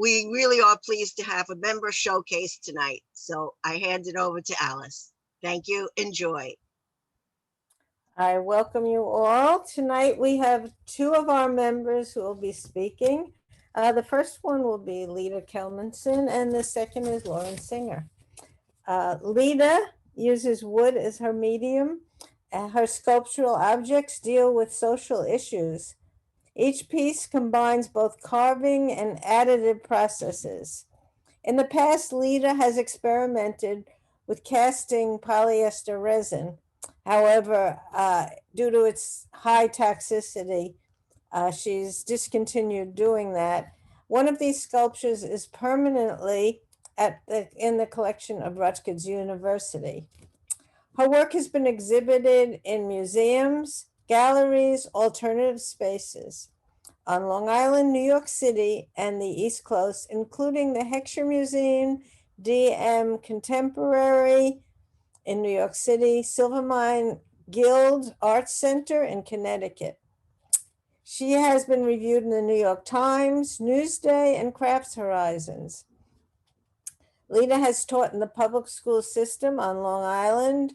we really are pleased to have a member showcase tonight. So I hand it over to Alice. Thank you. Enjoy. I welcome you all. Tonight we have two of our members who will be speaking. The first one will be Lita Kelmenson, and the second is Lauren Singer. Lita uses wood as her medium. Her sculptural objects deal with social issues. Each piece combines both carving and additive processes. In the past, Lita has experimented with casting polyester resin. However, due to its high toxicity, she's discontinued doing that. One of these sculptures is permanently in the collection of Rutgers University. Her work has been exhibited in museums, galleries, alternative spaces on Long Island, New York City, and the East Coast, including the Heckscher Museum, DM Contemporary in New York City, Silvermine Guild Arts Center in Connecticut. She has been reviewed in the New York Times, Newsday, and Crafts Horizons. Lita has taught in the public school system on Long Island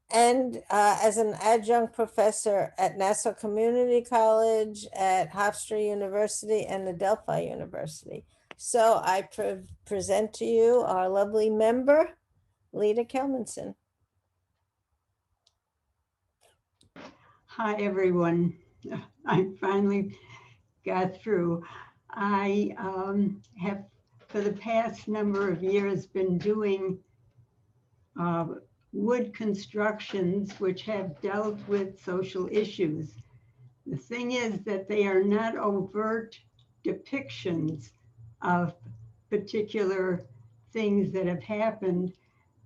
and as an adjunct professor at Nassau Community College, at Hofstra University, and the Delphi University. So I present to you our lovely member, Lita Kelmenson. Hi, everyone. I finally got through. I have, for the past number of years, been doing wood constructions which have dealt with social issues. The thing is that they are not overt depictions of particular things that have happened.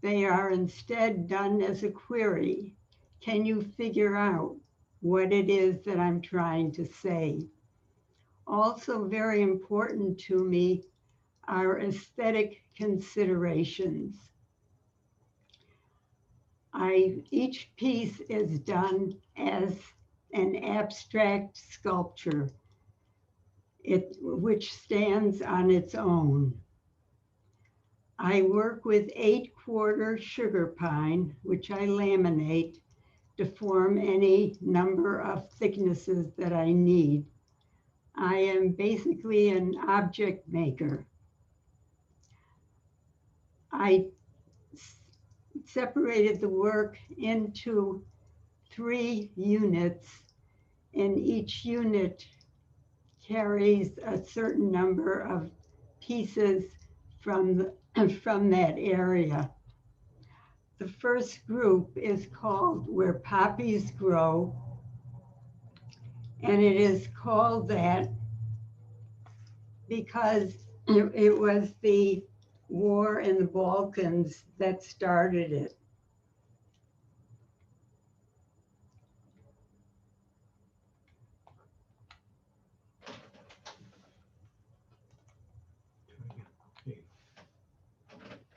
They are instead done as a query. Can you figure out what it is that I'm trying to say? Also very important to me are aesthetic considerations. Each piece is done as an abstract sculpture, which stands on its own. I work with 8-quarter sugar pine, which I laminate to form any number of thicknesses that I need. I am basically an object maker. I separated the work into 3 units, and each unit carries a certain number of pieces from that area. The first group is called Where Poppies Grow, and it is called that because it was the war in the Balkans that started it.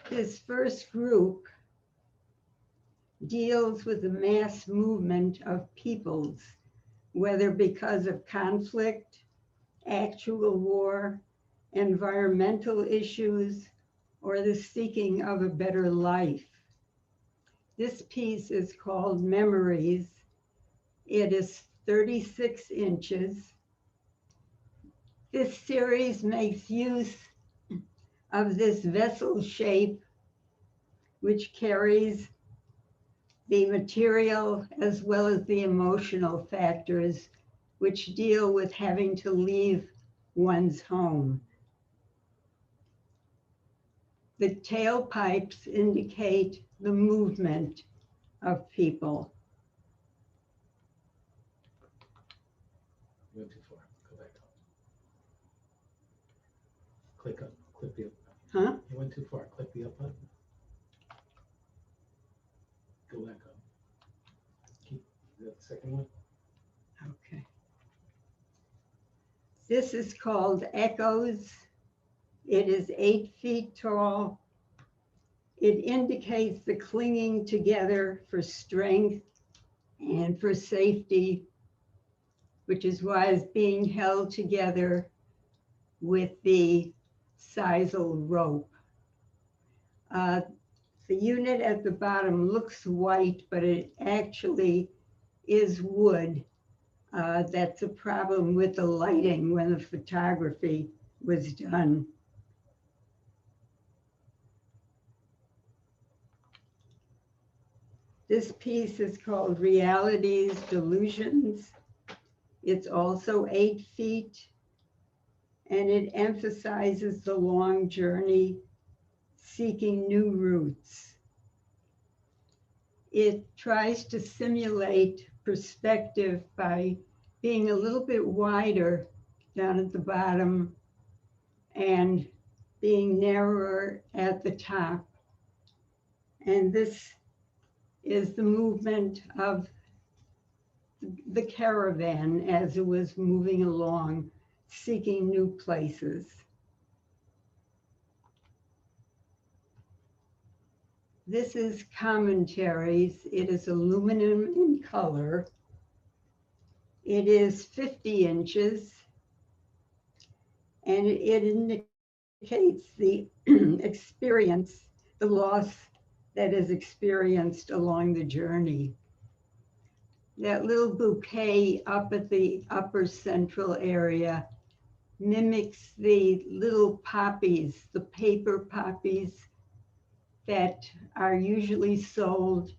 This first group deals with the mass movement of peoples, whether because of conflict, actual war, environmental issues, or the seeking of a better life. This piece is called Memories. It is 36 inches. This series makes use of this vessel shape, which carries the material as well as the emotional factors, which deal with having to leave one's home. The tailpipes indicate the movement of people. You went too far. Go back up. Click up. Click the up button. Huh? You went too far. Click the up button. Go back up. Keep the second one. Okay. This is called Echoes. It is 8 feet tall. It indicates the clinging together for strength and for safety, which is why it's being held together with the sisal rope. The unit at the bottom looks white, but it actually is wood. That's a problem with the lighting when the photography was done. This piece is called Realities, Delusions. It's also 8 feet, and it emphasizes the long journey seeking new roots. It tries to simulate perspective by being a little bit wider down at the bottom and being narrower at the top. And this is the movement of the caravan as it was moving along, seeking new places. This is Commentaries. It is aluminum in color. It is 50 inches, and it indicates the experience, the loss that is experienced along the journey. That little bouquet up at the upper central area mimics the little poppies, the paper poppies that are usually sold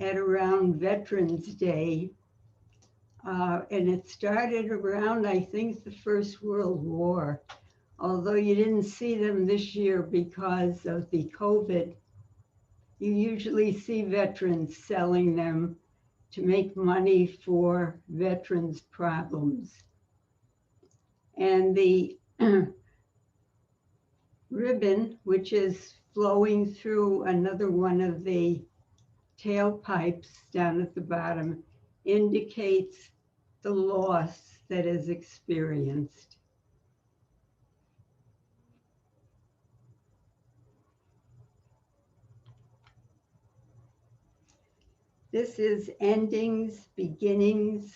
at around Veterans Day. And it started around, I think, the First World War, although you didn't see them this year because of the COVID. You usually see veterans selling them to make money for veterans' problems. And the ribbon, which is flowing through another one of the tailpipes down at the bottom, indicates the loss that is experienced. This is Endings, Beginnings.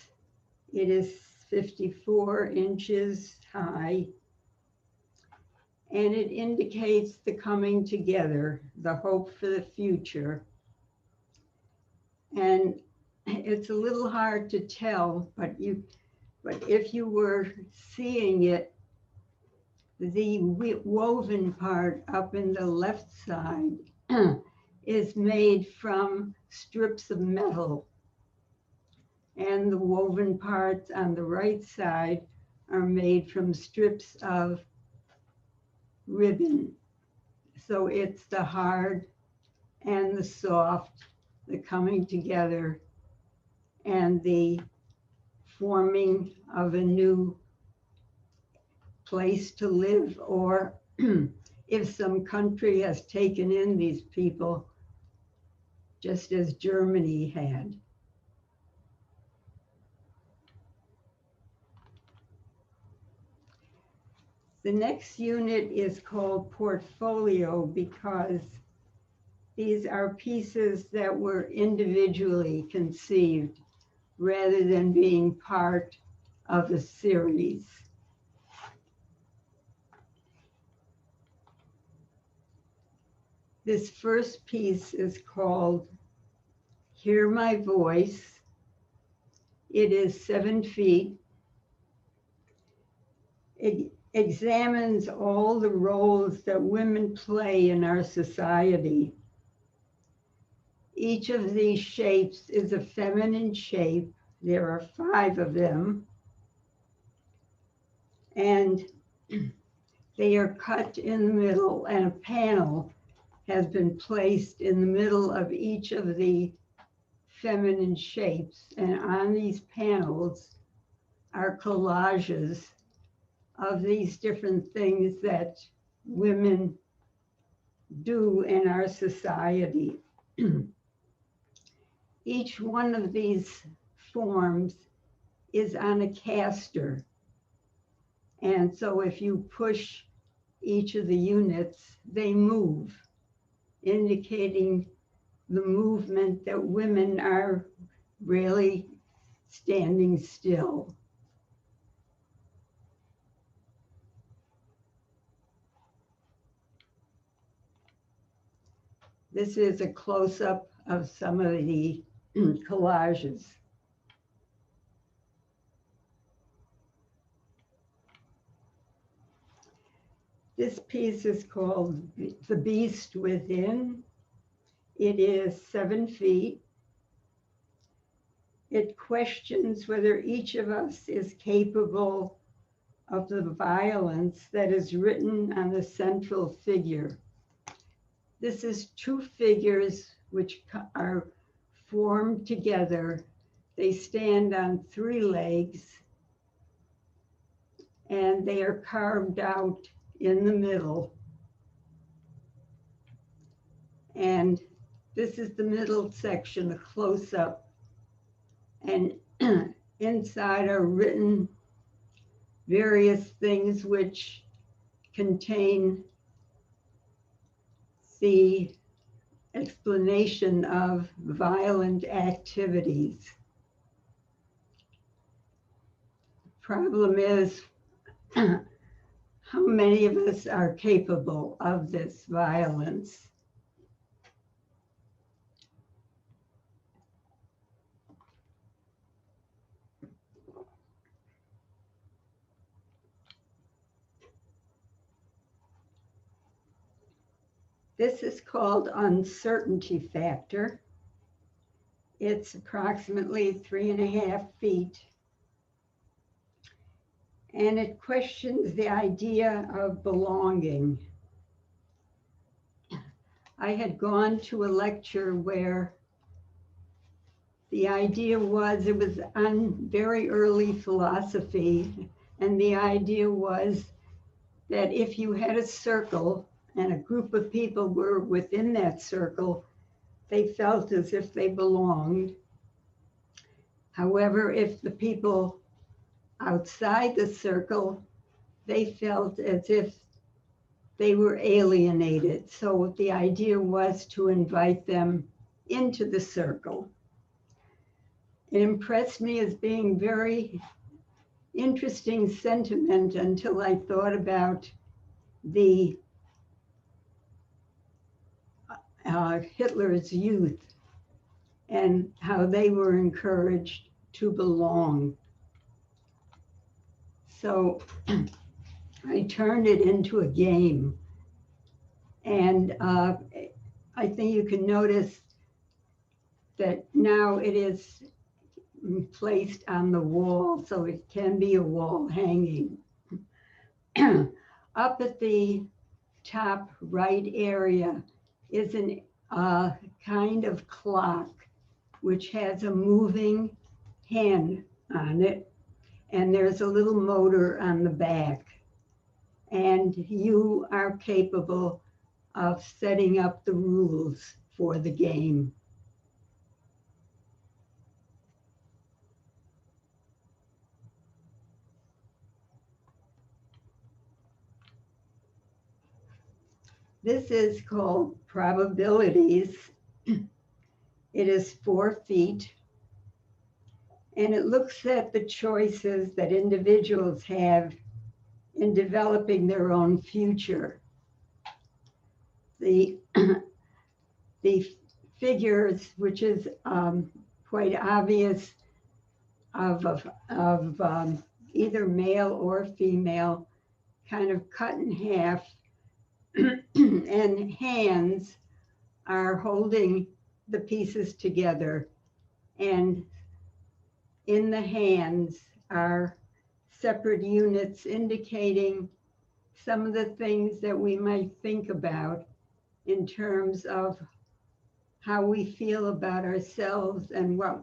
It is 54 inches high, and it indicates the coming together, the hope for the future. And it's a little hard to tell, but if you were seeing it, the woven part up in the left side is made from strips of metal, and the woven parts on the right side are made from strips of ribbon. So it's the hard and the soft, the coming together, and the forming of a new place to live, or if some country has taken in these people, just as Germany had. The next unit is called Portfolio because these are pieces that were individually conceived rather than being part of a series. This first piece is called Hear My Voice. It is 7 feet. It examines all the roles that women play in our society. Each of these shapes is a feminine shape. There are 5 of them. And they are cut in the middle, and a panel has been placed in the middle of each of the feminine shapes. And on these panels are collages of these different things that women do in our society. Each one of these forms is on a caster. And so if you push each of the units, they move, indicating the movement that women are really standing still. This is a close-up of some of the collages. This piece is called The Beast Within. It is 7 feet. It questions whether each of us is capable of the violence that is written on the central figure. This is 2 figures which are formed together. They stand on 3 legs, and they are carved out in the middle. And this is the middle section, a close-up. And inside are written various things which contain the explanation of violent activities. The problem is how many of us are capable of this violence? This is called uncertainty factor. It's approximately 3.5 feet. And it questions the idea of belonging. I had gone to a lecture where the idea was, it was on very early philosophy, and the idea was that if you had a circle and a group of people were within that circle, they felt as if they belonged. However, if the people outside the circle, they felt as if they were alienated. So the idea was to invite them into the circle. It impressed me as being very interesting sentiment until I thought about the Hitler's youth and how they were encouraged to belong. So I turned it into a game. And I think you can notice that now it is placed on the wall, so it can be a wall hanging. Up at the top right area is a kind of clock which has a moving hand on it, and there's a little motor on the back. And you are capable of setting up the rules for the game. This is called probabilities. It is 4 feet, and it looks at the choices that individuals have in developing their own future. The figures, which is quite obvious of either male or female, kind of cut in half, and hands are holding the pieces together, and in the hands are separate units indicating some of the things that we might think about in terms of how we feel about ourselves, and what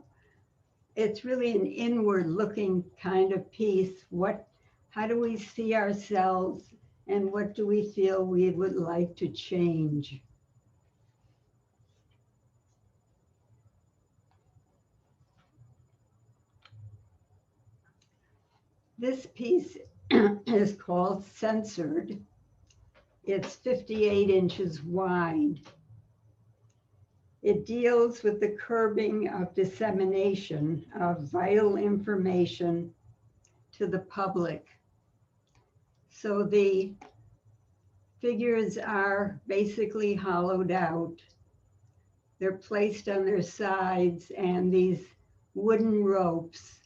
it's really an inward looking kind of piece. How do we see ourselves, and what do we feel we would like to change? This piece is called Censored. It's 58 inches wide. It deals with the curbing of dissemination of vital information to the public. So the figures are basically hollowed out, They're placed on their sides, and these wooden ropes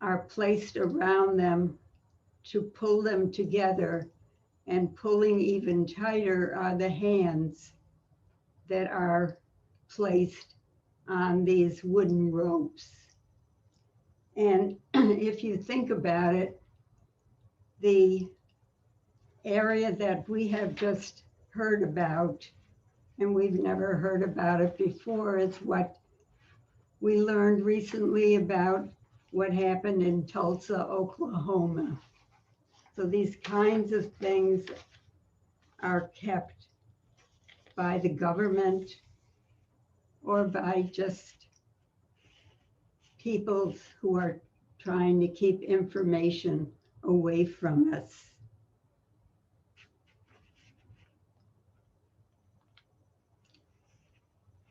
are placed around them to pull them together, and pulling even tighter are the hands that are placed on these wooden ropes. And if you think about it, the area that we have just heard about, and we've never heard about it before, is what we learned recently about what happened in Tulsa, Oklahoma. So these kinds of things are kept by the government or by just people who are trying to keep information away from us.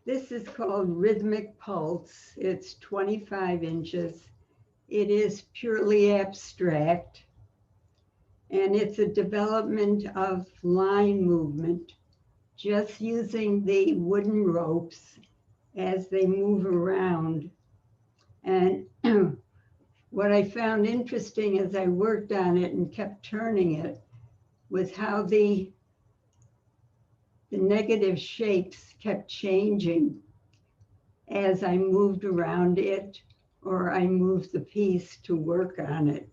This is called rhythmic pulse. It's 25 inches. It is purely abstract, and it's a development of line movement, just using the wooden ropes as they move around. And what I found interesting as I worked on it and kept turning it was how the negative shapes kept changing as I moved around it or I moved the piece to work on it.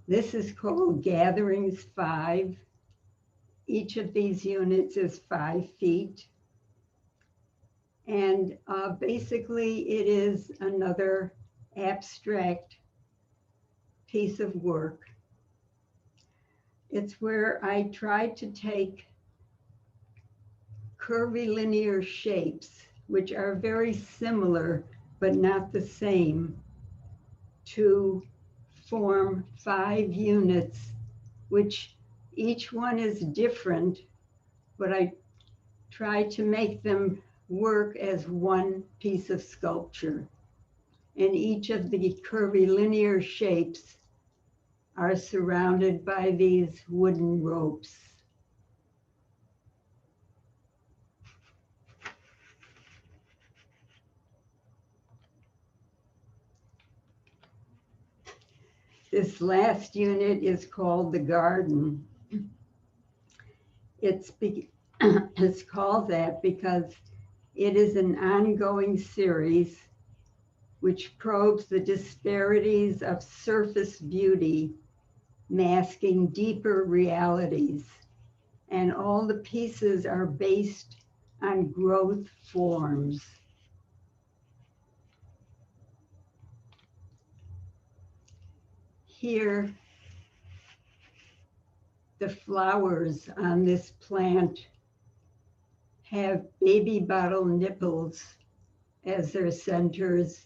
This is called Gatherings 5. Each of these units is 5 feet. And basically it is another abstract piece of work. It's where I try to take curvilinear shapes, which are very similar but not the same, to form 5 units, which each one is different, but I try to make them work as one piece of sculpture. And each of the curvilinear shapes are surrounded by these wooden ropes. This last unit is called the garden. It's called that because it is an ongoing series which probes the disparities of surface beauty, masking deeper realities. And all the pieces are based on growth forms. Here, the flowers on this plant have baby bottle nipples as their centers,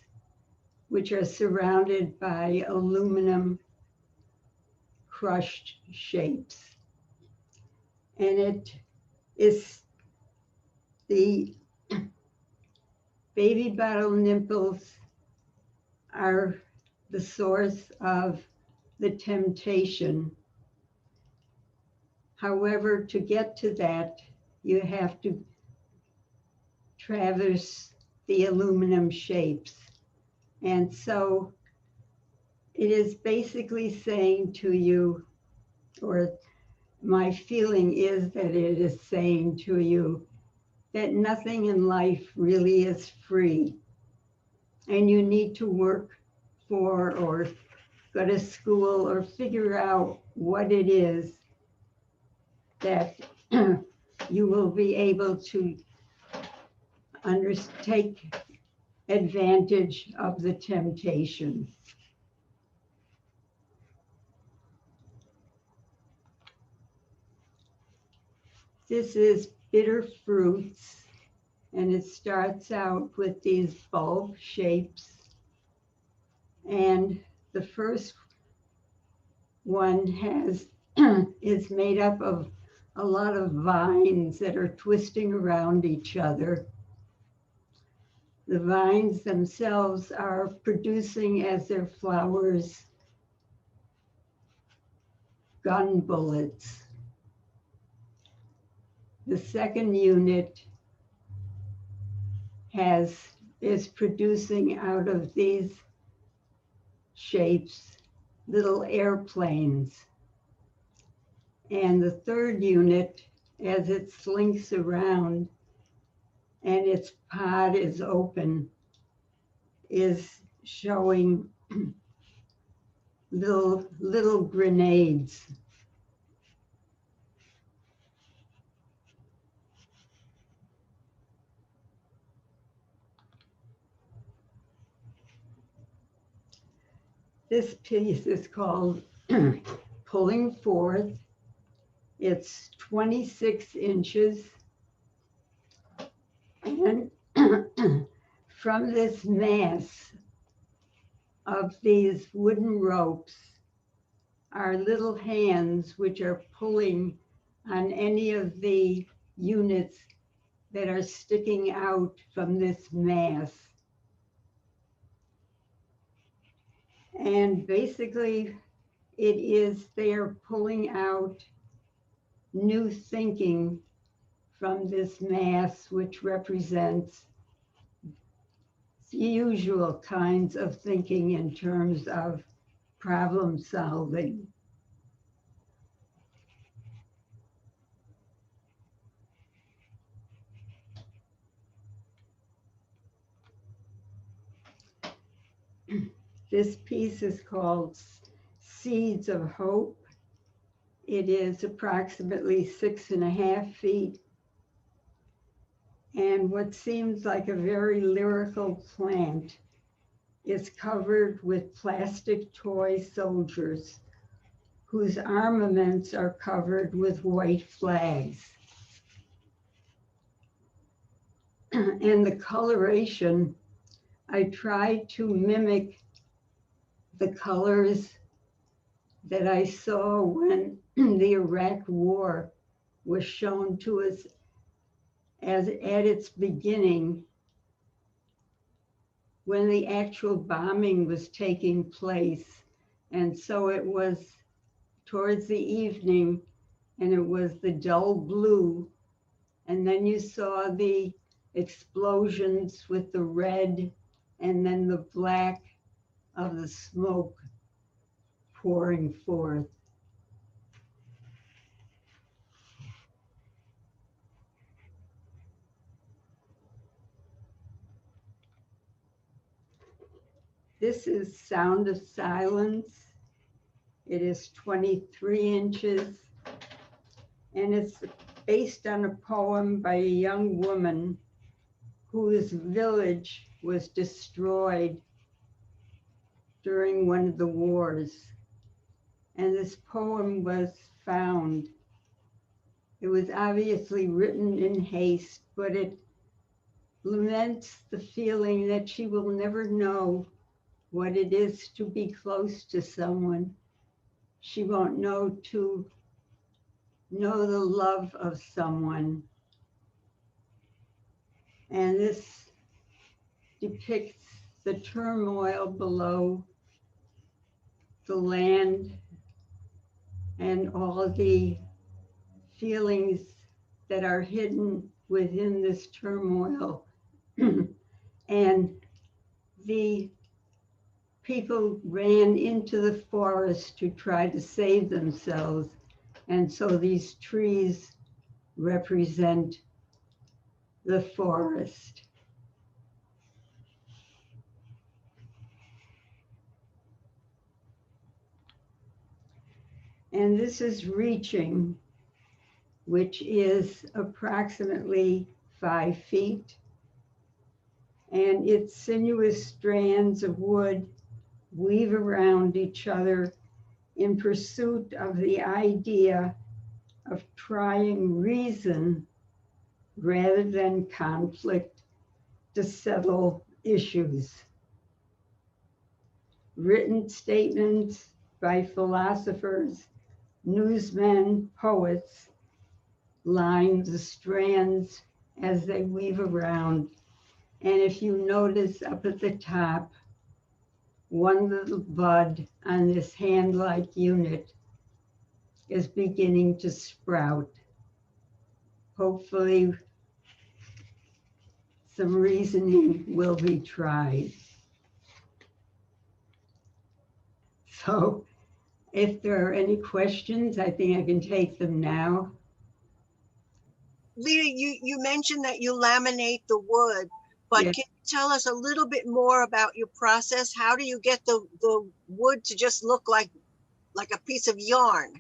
which are surrounded by aluminum crushed shapes. And it is the baby bottle nipples are the source of the temptation. However, to get to that, you have to traverse the aluminum shapes. And so it is basically saying to you, or my feeling is that it is saying to you, that nothing in life really is free. And you need to work for or go to school or figure out what it is that you will be able to take advantage of the temptation. This is bitter fruits, and it starts out with these bulb shapes. And the first one is made up of a lot of vines that are twisting around each other. The vines themselves are producing as their flowers gun bullets. The second unit is producing out of these shapes little airplanes. And the third unit, as it slinks around and its pod is open, is showing little grenades. This piece is called Pulling Forth. It's 26 inches. And from this mass of these wooden ropes are little hands which are pulling on any of the units that are sticking out from this mass. And basically they are pulling out new thinking from this mass, which represents the usual kinds of thinking in terms of problem solving. This piece is called Seeds of Hope. It is approximately 6.5 feet. And what seems like a very lyrical plant is covered with plastic toy soldiers whose armaments are covered with white flags. And the coloration, I tried to mimic the colors that I saw when the Iraq War was shown to us as at its beginning, when the actual bombing was taking place. And so it was towards the evening, and it was the dull blue. And then you saw the explosions with the red and then the black of the smoke pouring forth. This is Sound of Silence. It is 23 inches, and it's based on a poem by a young woman whose village was destroyed during one of the wars. And this poem was found. It was obviously written in haste, but it laments the feeling that she will never know what it is to be close to someone. She won't know to know the love of someone. And this depicts the turmoil below the land and all the feelings that are hidden within this turmoil. And the people ran into the forest to try to save themselves. And so these trees represent the forest. And this is Reaching, which is approximately 5 feet. And its sinuous strands of wood weave around each other in pursuit of the idea of trying reason rather than conflict to settle issues. Written statements by philosophers, newsmen, poets line the strands as they weave around. And if you notice up at the top, one little bud on this hand-like unit is beginning to sprout. hopefully some reasoning will be tried. So if there are any questions, I think I can take them now. Lita, you mentioned that you laminate the wood, but Yeah. can you tell us a little bit more about your process? How do you get the wood to just look like a piece of yarn?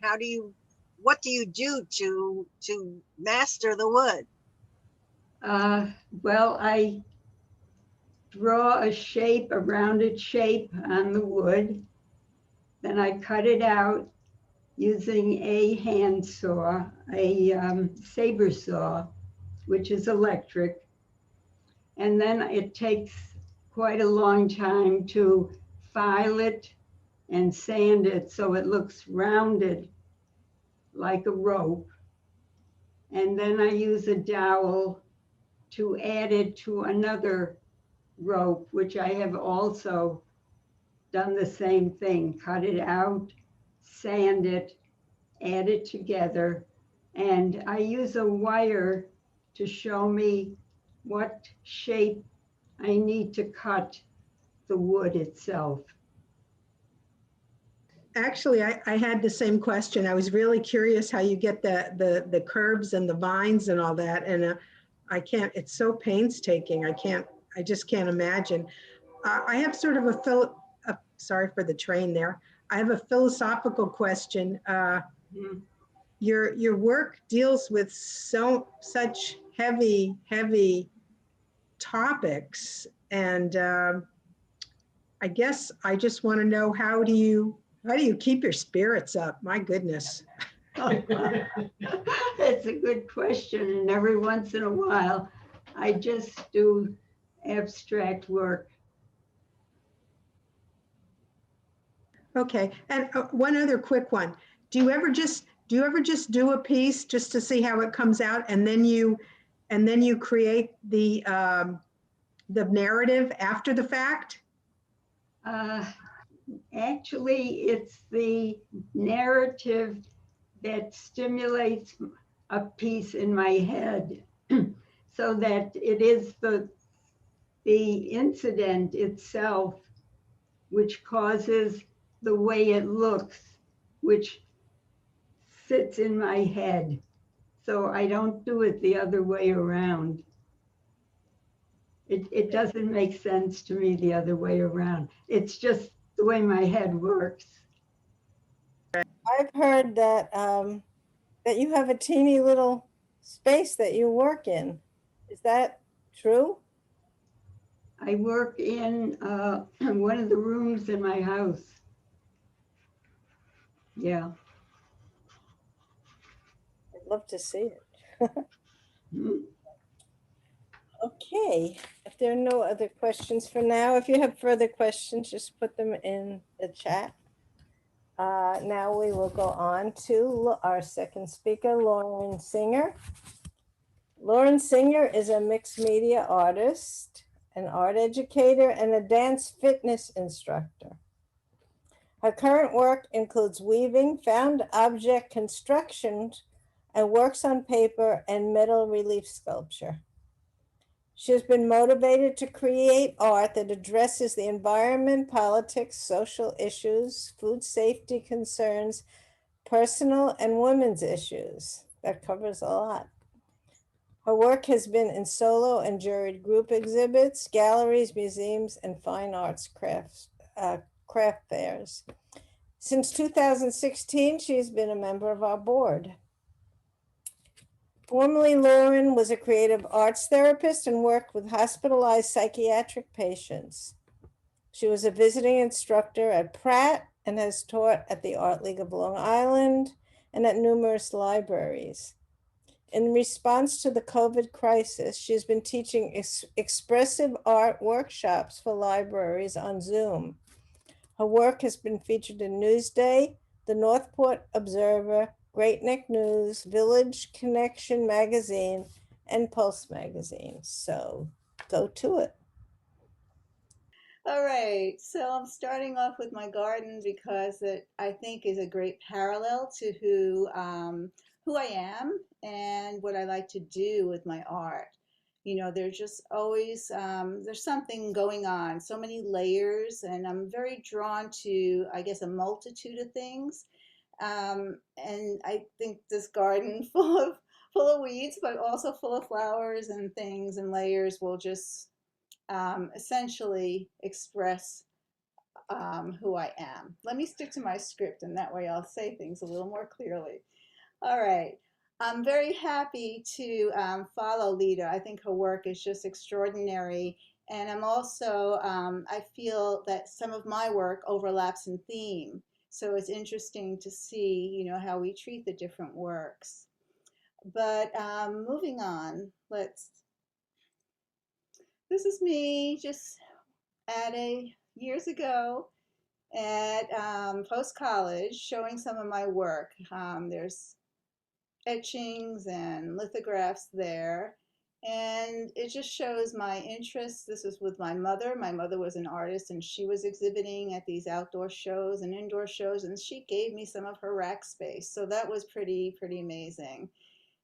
What do you do to master the wood? Well, I draw a shape, a rounded shape on the wood. Then I cut it out using a hand saw, a saber saw, which is electric. And then it takes quite a long time to file it and sand it so it looks rounded like a rope. And then I use a dowel to add it to another rope, which I have also done the same thing, cut it out, sand it, add it together. And I use a wire to show me what shape I need to cut the wood itself. Actually, I had the same question. I was really curious how you get the curves and the vines and all that. And I can't, it's so painstaking. I just can't imagine. I have sort of sorry for the train there. I have a philosophical question. Your work deals with such heavy topics. And I guess I just want to know, how do you keep your spirits up? My goodness. That's a good question. And every once in a while, I just do abstract work. Okay. And one other quick one. Do you ever just do a piece just to see how it comes out, and then you create the narrative after the fact? Actually, it's the narrative that stimulates a piece in my head so that it is the incident itself which causes the way it looks, which sits in my head. So I don't do it the other way around. It doesn't make sense to me the other way around. It's just the way my head works. I've heard that that you have a teeny little space that you work in. Is that true? I work in one of the rooms in my house. Yeah. I'd love to see it. Mm. Okay, if there are no other questions for now, if you have further questions, just put them in the chat. Now we will go on to our second speaker, Lauren Singer. Lauren Singer is a mixed media artist, an art educator, and a dance fitness instructor. Her current work includes weaving, found object construction, and works on paper and metal relief sculpture. She has been motivated to create art that addresses the environment, politics, social issues, food safety concerns, personal and women's issues. That covers a lot. Her work has been in solo and juried group exhibits, galleries, museums, and fine arts craft fairs. Since 2016, she's been a member of our board. Formerly, Lauren was a creative arts therapist and worked with hospitalized psychiatric patients. She was a visiting instructor at Pratt and has taught at the Art League of Long Island and at numerous libraries. In response to the COVID crisis, she's been teaching expressive art workshops for libraries on Zoom. Her work has been featured in Newsday, the Northport Observer, Great Neck News, Village Connection Magazine, and Pulse Magazine. So go to it. All right, so I'm starting off with my garden because it, I think, is a great parallel to who who I am and what I like to do with my art. You know, there's just always, there's something going on, so many layers, and I'm very drawn to, I guess, a multitude of things. And I think this garden full of weeds, but also full of flowers and things and layers will just essentially express who I am. Let me stick to my script, and that way I'll say things a little more clearly. All right. I'm very happy to follow Lita. I think her work is just extraordinary. And I'm also, I feel that some of my work overlaps in theme. So it's interesting to see, you know, how we treat the different works. But moving on, this is me just years ago at post-college showing some of my work. There's etchings and lithographs there. And it just shows my interest. This was with my mother. My mother was an artist, and she was exhibiting at these outdoor shows and indoor shows, and she gave me some of her rack space. So that was pretty amazing.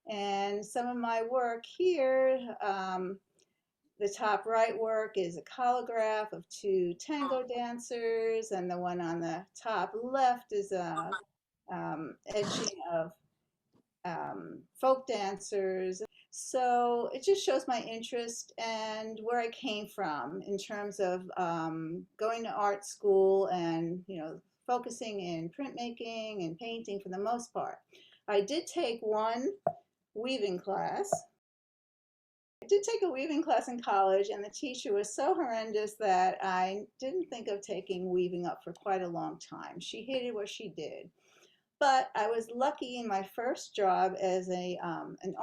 And some of my work here, the top right work is a collograph of two tango dancers, and the one on the top left is a etching of folk dancers. So it just shows my interest and where I came from in terms of going to art school and, you know, focusing in printmaking and painting for the most part. I did take one weaving class. I did take a weaving class in college, and the teacher was so horrendous that I didn't think of taking weaving up for quite a long time. She hated what she did. But I was lucky in my first job as an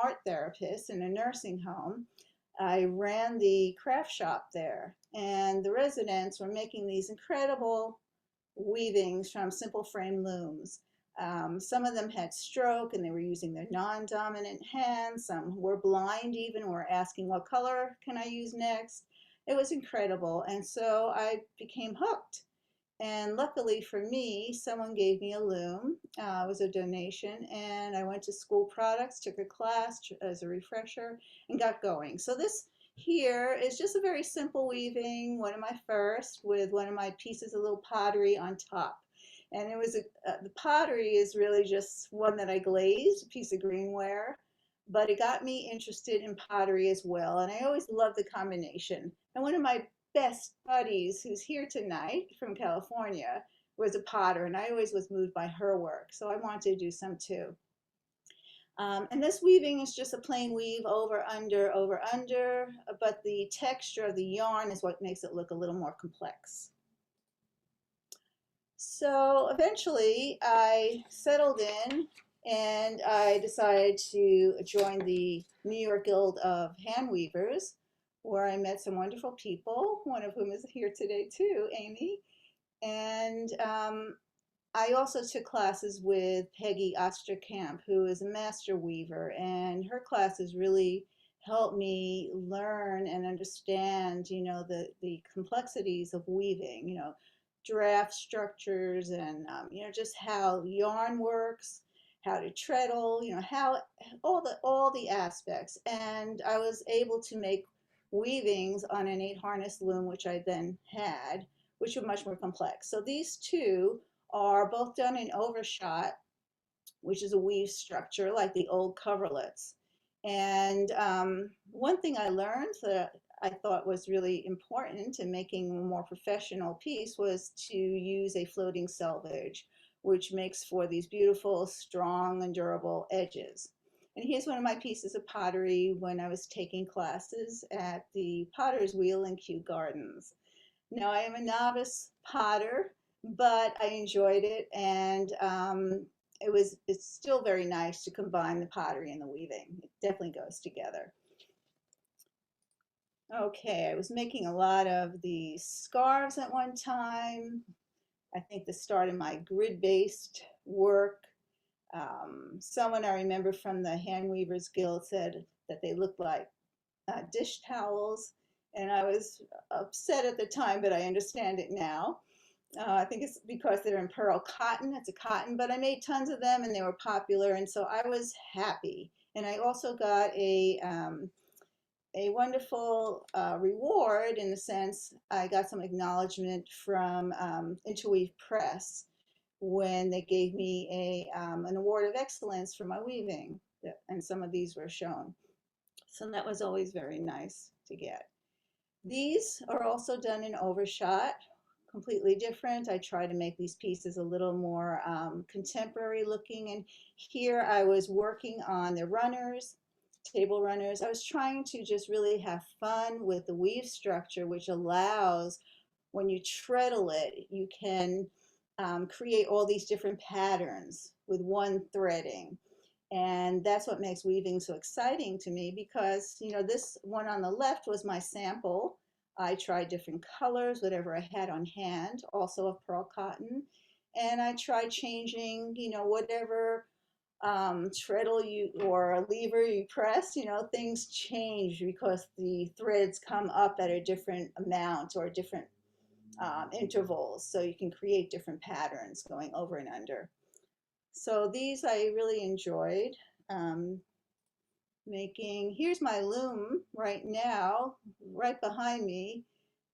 art therapist in a nursing home. I ran the craft shop there, and the residents were making these incredible weavings from simple frame looms. Some of them had stroke and they were using their non-dominant hands. Some were blind even, were asking, what color can I use next? It was incredible. And so I became hooked. And luckily for me, someone gave me a loom. It was a donation, and I went to School Products, took a class as a refresher, and got going. So this here is just a very simple weaving, one of my first, with one of my pieces of little pottery on top. And it was the pottery is really just one that I glazed, a piece of greenware, but it got me interested in pottery as well. And I always loved the combination. And one of my best buddies who's here tonight from California was a potter, and I always was moved by her work, so I wanted to do some too. And this weaving is just a plain weave over, under, but the texture of the yarn is what makes it look a little more complex. So eventually I settled in and I decided to join the New York Guild of Hand Weavers, where I met some wonderful people, one of whom is here today too, Amy. And I also took classes with Peggy Osterkamp, who is a master weaver, and her classes really helped me learn and understand, you know, the complexities of weaving, you know, draft structures and, you know, just how yarn works, how to treadle, you know, how all the aspects. And I was able to make weavings on an 8 harness loom, which I then had, which were much more complex. So these two are both done in overshot, which is a weave structure like the old coverlets. And one thing I learned that I thought was really important in making a more professional piece was to use a floating selvage, which makes for these beautiful, strong, and durable edges. And here's one of my pieces of pottery when I was taking classes at the Potter's Wheel in Kew Gardens. Now, I am a novice potter, but I enjoyed it, and it's still very nice to combine the pottery and the weaving. It definitely goes together. Okay, I was making a lot of these scarves at one time. I think the start of my grid-based work. Someone I remember from the Hand Weavers Guild said that they looked like dish towels, and I was upset at the time, but I understand it now. I think it's because they're in pearl cotton. It's a cotton, but I made tons of them and they were popular, and so I was happy. And I also got a wonderful reward in the sense I got some acknowledgement from Interweave Press when they gave me an award of excellence for my weaving, and some of these were shown. So that was always very nice to get. These are also done in overshot, completely different. I try to make these pieces a little more contemporary looking. And here I was working on the runners, table runners. I was trying to just really have fun with the weave structure, which allows, when you treadle it, you can create all these different patterns with one threading. And that's what makes weaving so exciting to me, because, you know, this one on the left was my sample. I tried different colors, whatever I had on hand, also of pearl cotton. And I tried changing, you know, whatever treadle you or lever you press, you know, things change because the threads come up at a different amount or different intervals. So you can create different patterns going over and under. So these I really enjoyed making. Here's my loom right now, right behind me.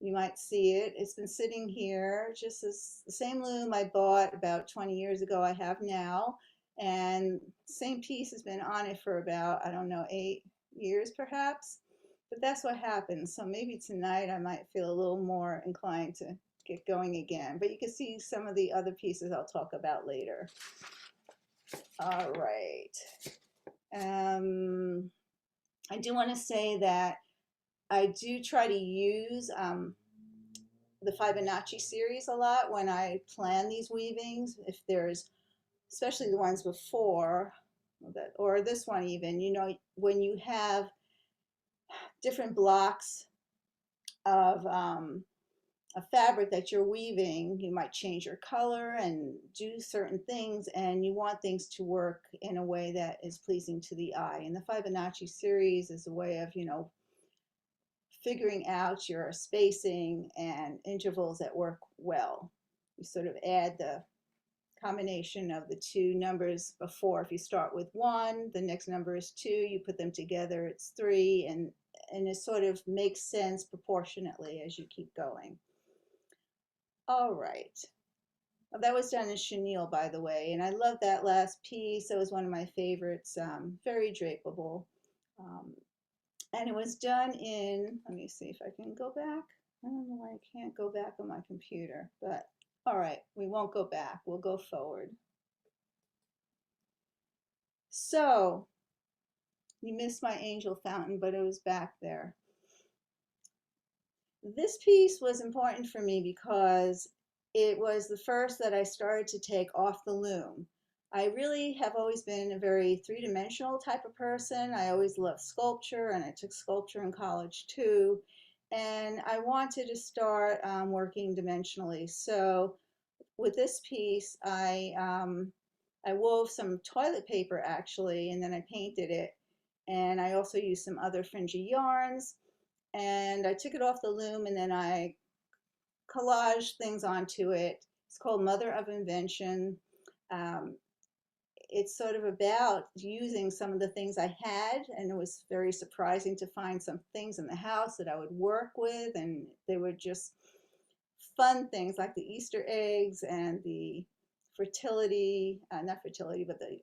You might see it. It's been sitting here, just as the same loom I bought about 20 years ago I have now. And same piece has been on it for about, I don't know, 8 years perhaps. But that's what happens. So maybe tonight I might feel a little more inclined to get going again. But you can see some of the other pieces I'll talk about later. All right. I do want to say that I do try to use the Fibonacci series a lot when I plan these weavings. If there's, especially the ones before, or this one even, you know, when you have different blocks of a fabric that you're weaving, you might change your color and do certain things, and you want things to work in a way that is pleasing to the eye. And the Fibonacci series is a way of, you know, figuring out your spacing and intervals that work well. You sort of add the combination of the two numbers before. If you start with 1, the next number is 2, you put them together, it's 3, and it sort of makes sense proportionately as you keep going. All right. That was done in chenille, by the way, and I love that last piece. That was one of my favorites, very drapeable. And it was done in, let me see if I can go back. I don't know why I can't go back on my computer, but all right, we won't go back. We'll go forward. So, you missed my angel fountain, but it was back there. This piece was important for me because it was the first that I started to take off the loom. I really have always been a very three-dimensional type of person. I always loved sculpture, and I took sculpture in college too. And I wanted to start working dimensionally. So with this piece, I wove some toilet paper actually, and then I painted it. And I also used some other fringy yarns. And I took it off the loom, and then I collaged things onto it. It's called Mother of Invention. It's sort of about using some of the things I had, and it was very surprising to find some things in the house that I would work with, and they were just fun things like the Easter eggs and the fertility, not fertility, but the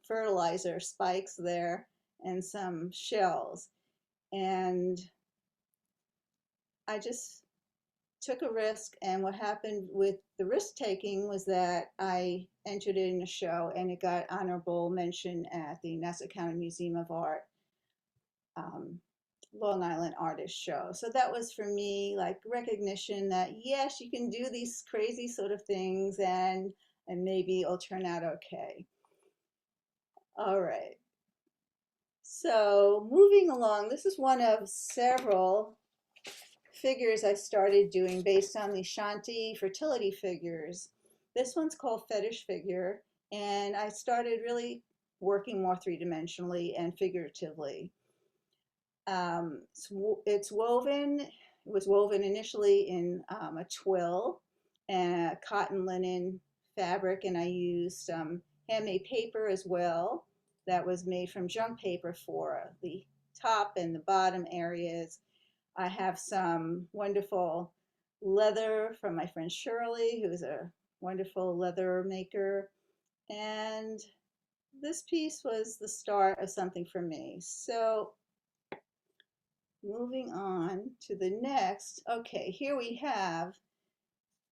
fertilizer spikes there, and some shells. And I just took a risk, and what happened with the risk taking was that I entered it in a show, and it got honorable mention at the Nassau County Museum of Art Long Island Artist Show. So that was for me like recognition that yes, you can do these crazy sort of things, and maybe it'll turn out okay. All right. So moving along, this is one of several figures I started doing based on the Shanti fertility figures. This one's called Fetish Figure, and I started really working more three-dimensionally and figuratively. It's woven was woven initially in a twill and a cotton linen fabric, and I used handmade paper as well that was made from junk paper for the top and the bottom areas. I have some wonderful leather from my friend Shirley, who is a wonderful leather maker. And this piece was the start of something for me. So moving on to the next. Okay, here we have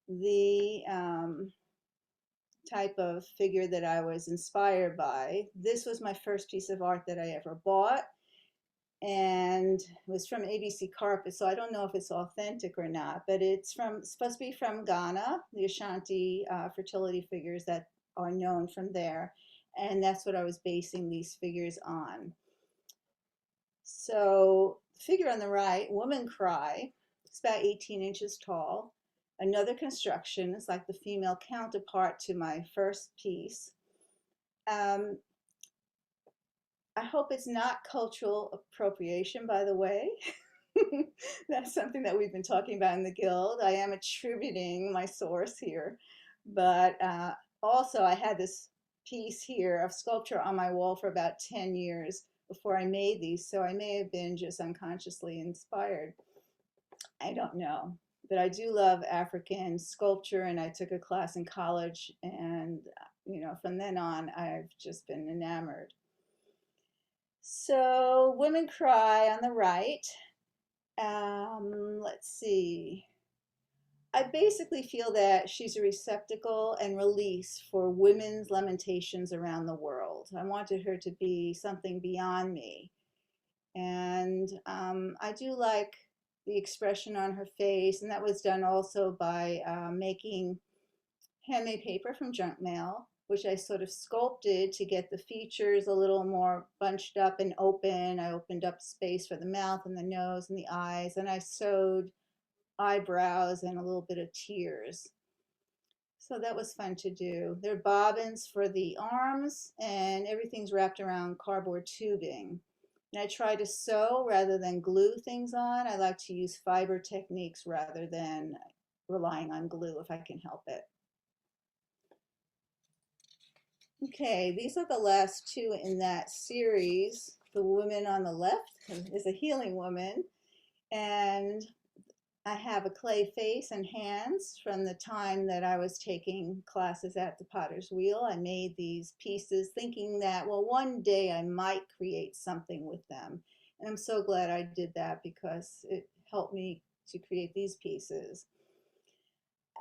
the type of figure that I was inspired by. This was my first piece of art that I ever bought, and it was from ABC Carpet, so I don't know if it's authentic or not, but it's supposed to be from Ghana, the Ashanti fertility figures that are known from there, and that's what I was basing these figures on. So the figure on the right, Woman Cry, it's about 18 inches tall. Another construction, it's like the female counterpart to my first piece. I hope it's not cultural appropriation, by the way. That's something that we've been talking about in the Guild. I am attributing my source here. But also, I had this piece here of sculpture on my wall for about 10 years before I made these, so I may have been just unconsciously inspired. I don't know. But I do love African sculpture, and I took a class in college, and from then on, I've just been enamored. So, Women Cry on the right. Let's see. I basically feel that she's a receptacle and release for women's lamentations around the world. I wanted her to be something beyond me. And I do like the expression on her face, and that was done also by making handmade paper from junk mail, which I sort of sculpted to get the features a little more bunched up and open. I opened up space for the mouth and the nose and the eyes, and I sewed eyebrows and a little bit of tears. So that was fun to do. There are bobbins for the arms, and everything's wrapped around cardboard tubing. And I try to sew rather than glue things on. I like to use fiber techniques rather than relying on glue if I can help it. Okay, these are the last two in that series. The woman on the left is a healing woman, and I have a clay face and hands from the time that I was taking classes at the Potter's Wheel. I made these pieces thinking that, well, one day I might create something with them. And I'm so glad I did that because it helped me to create these pieces.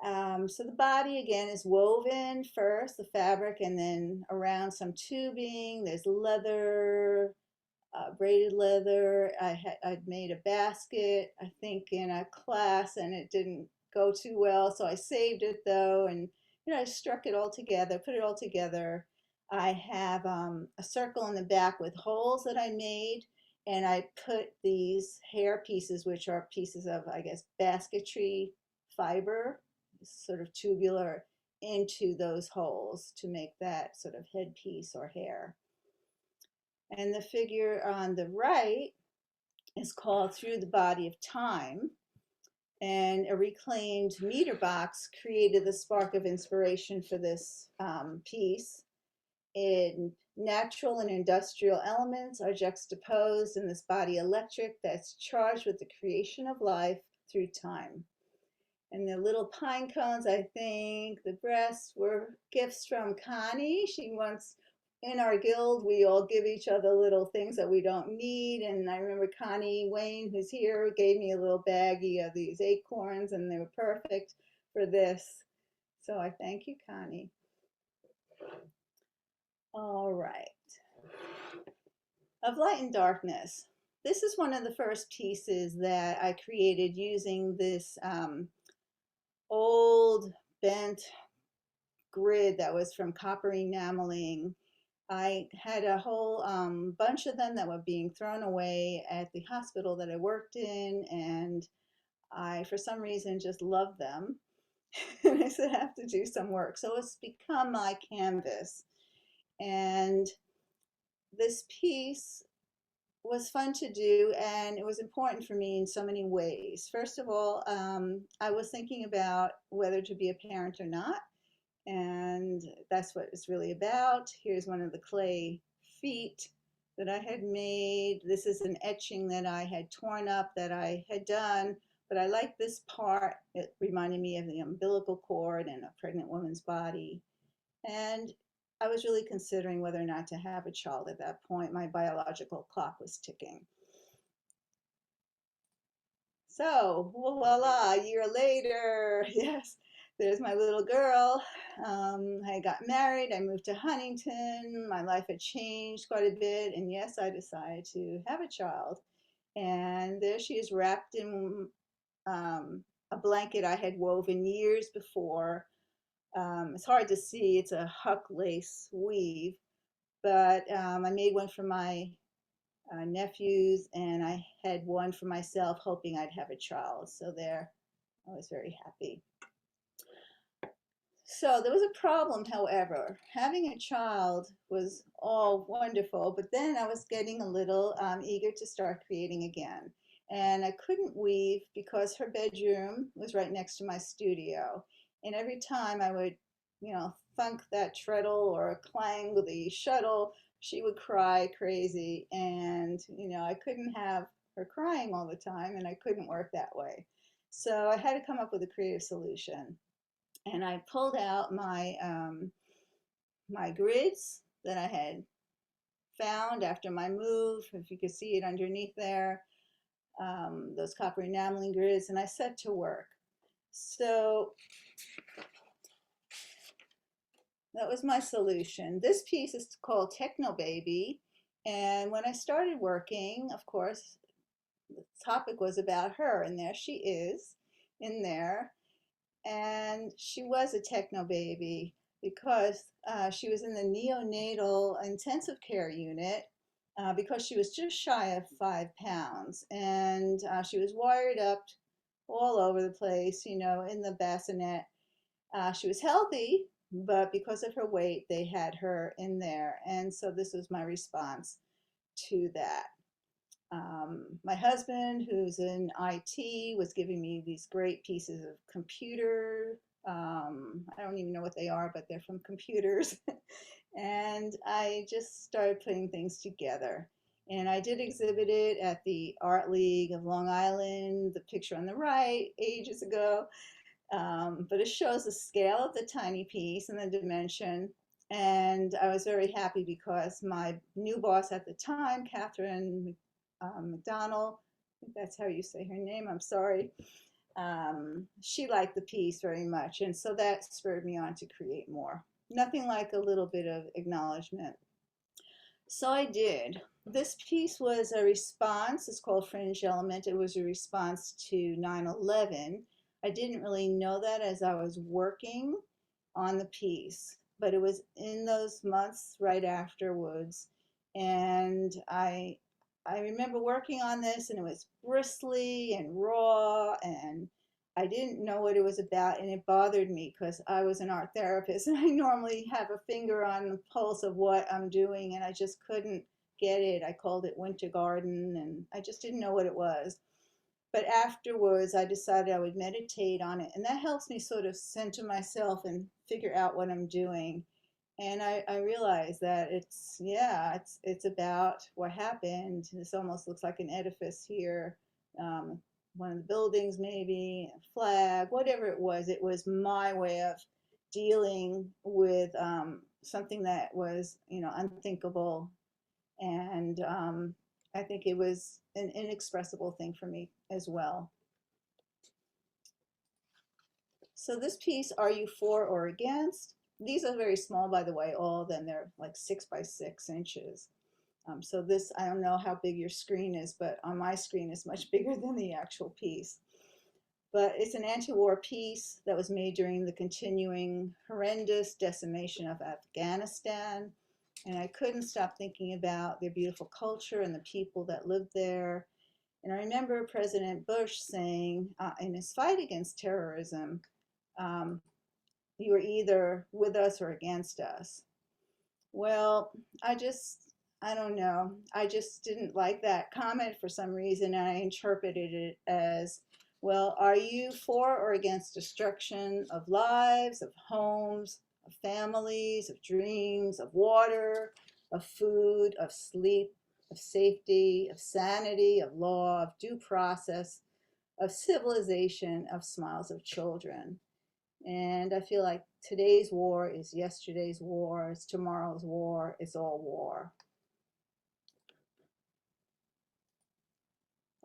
So the body again is woven first, the fabric, and then around some tubing. There's leather, braided leather. I'd made a basket, I think, in a class, and it didn't go too well, so I saved it though, and I struck it all together, put it all together. I have a circle in the back with holes that I made, and I put these hair pieces, which are pieces of, I guess, basketry fiber, sort of tubular, into those holes to make that sort of headpiece or hair. And the figure on the right is called Through the Body of Time. And a reclaimed meter box created the spark of inspiration for this piece. Natural and industrial elements are juxtaposed in this body electric that's charged with the creation of life through time. And the little pine cones, I think, the breasts were gifts from Connie. She once, in our guild, we all give each other little things that we don't need. And I remember Connie Wayne, who's here, gave me a little baggie of these acorns, and they were perfect for this. So I thank you, Connie. All right. Of Light and Darkness. This is one of the first pieces that I created using this old bent grid that was from copper enameling. I had a whole bunch of them that were being thrown away at the hospital that I worked in, and I, for some reason, just loved them. And I said, I have to do some work. So it's become my canvas. And this piece was fun to do, and it was important for me in so many ways. First of all, I was thinking about whether to be a parent or not, and that's what it's really about. Here's one of the clay feet that I had made. This is an etching that I had torn up that I had done, but I like this part. It reminded me of the umbilical cord and a pregnant woman's body. And I was really considering whether or not to have a child at that point. My biological clock was ticking. So, voila, a year later, yes, there's my little girl. I got married, I moved to Huntington, my life had changed quite a bit, and yes, I decided to have a child. And there she is wrapped in a blanket I had woven years before. It's hard to see, it's a huck lace weave, but I made one for my nephews, and I had one for myself, hoping I'd have a child. So there, I was very happy. So there was a problem, however. Having a child was all wonderful, but then I was getting a little eager to start creating again. And I couldn't weave because her bedroom was right next to my studio. And every time I would, thunk that treadle or clang the shuttle, she would cry crazy. And, I couldn't have her crying all the time, and I couldn't work that way. So I had to come up with a creative solution. And I pulled out my grids that I had found after my move, if you could see it underneath there, those copper enameling grids, and I set to work. So that was my solution. This piece is called Techno Baby, and when I started working, of course, the topic was about her, and there she is in there. And she was a techno baby because she was in the neonatal intensive care unit because she was just shy of 5 pounds, and she was wired up all over the place, in the bassinet. She was healthy, but because of her weight, they had her in there, and so this was my response to that. My husband, who's in IT, was giving me these great pieces of computer. I don't even know what they are, but they're from computers. And I just started putting things together. And I did exhibit it at the Art League of Long Island, the picture on the right, ages ago. But it shows the scale of the tiny piece and the dimension. And I was very happy because my new boss at the time, Catherine McDonald, I think that's how you say her name, I'm sorry. She liked the piece very much, and so that spurred me on to create more. Nothing like a little bit of acknowledgement. So I did. This piece was a response, it's called Fringe Element. It was a response to 9/11. I didn't really know that as I was working on the piece, but it was in those months right afterwards. And I remember working on this, and it was bristly and raw, and I didn't know what it was about, and it bothered me because I was an art therapist, and I normally have a finger on the pulse of what I'm doing, and I just couldn't get it. I called it Winter Garden, and I just didn't know what it was. But afterwards, I decided I would meditate on it, and that helps me sort of center myself and figure out what I'm doing. And I realized that it's about what happened. This almost looks like an edifice here, one of the buildings maybe, a flag, whatever it was my way of dealing with something that was, unthinkable. And I think it was an inexpressible thing for me as well. So this piece, Are You For or Against? These are very small, by the way, all of them. They're like 6 by 6 inches. So this, I don't know how big your screen is, but on my screen it's much bigger than the actual piece. But it's an anti-war piece that was made during the continuing horrendous decimation of Afghanistan. And I couldn't stop thinking about their beautiful culture and the people that lived there. And I remember President Bush saying in his fight against terrorism, you are either with us or against us. Well, I just I don't know. I just didn't like that comment for some reason. And I interpreted it as, well, are you for or against destruction of lives, of homes, of families, of dreams, of water, of food, of sleep, of safety, of sanity, of law, of due process, of civilization, of smiles of children? And I feel like today's war is yesterday's war, it's tomorrow's war, it's all war.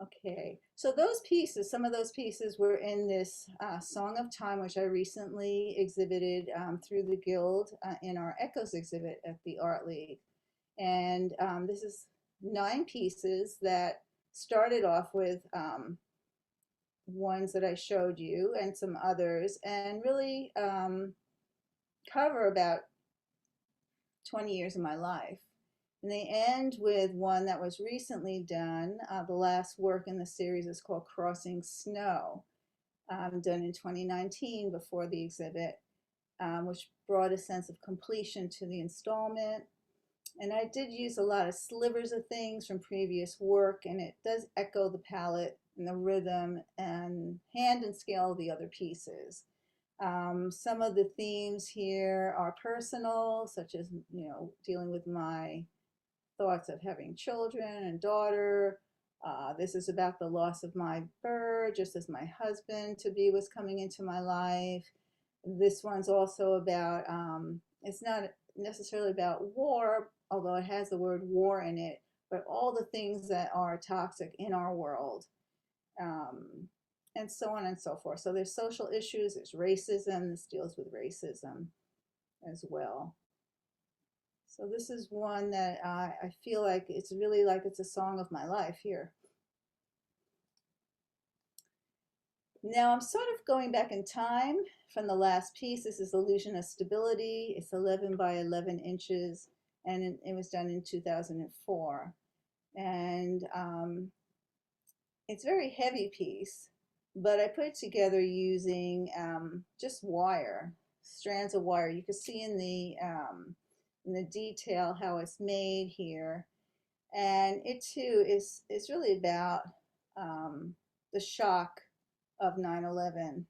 Okay, so those pieces, some of those pieces were in this Song of Time, which I recently exhibited through the Guild in our Echoes exhibit at the Art League. And this is 9 pieces that started off with ones that I showed you and some others, and really cover about 20 years of my life. And they end with one that was recently done. The last work in the series is called Crossing Snow, done in 2019 before the exhibit, which brought a sense of completion to the installment. And I did use a lot of slivers of things from previous work, and it does echo the palette and the rhythm and hand and scale of the other pieces. Some of the themes here are personal, such as, dealing with my thoughts of having children and daughter. This is about the loss of my bird, just as my husband to be was coming into my life. This one's also about, it's not necessarily about war, although it has the word war in it, but all the things that are toxic in our world, and so on and so forth. So there's social issues, there's racism, this deals with racism as well. So this is one that I feel like it's really like it's a song of my life here. Now I'm sort of going back in time from the last piece. This is Illusion of Stability. It's 11 by 11 inches, and it was done in 2004. And it's a very heavy piece, but I put it together using just wire, strands of wire. You can see in the detail how it's made here, and it too is really about the shock of 9/11,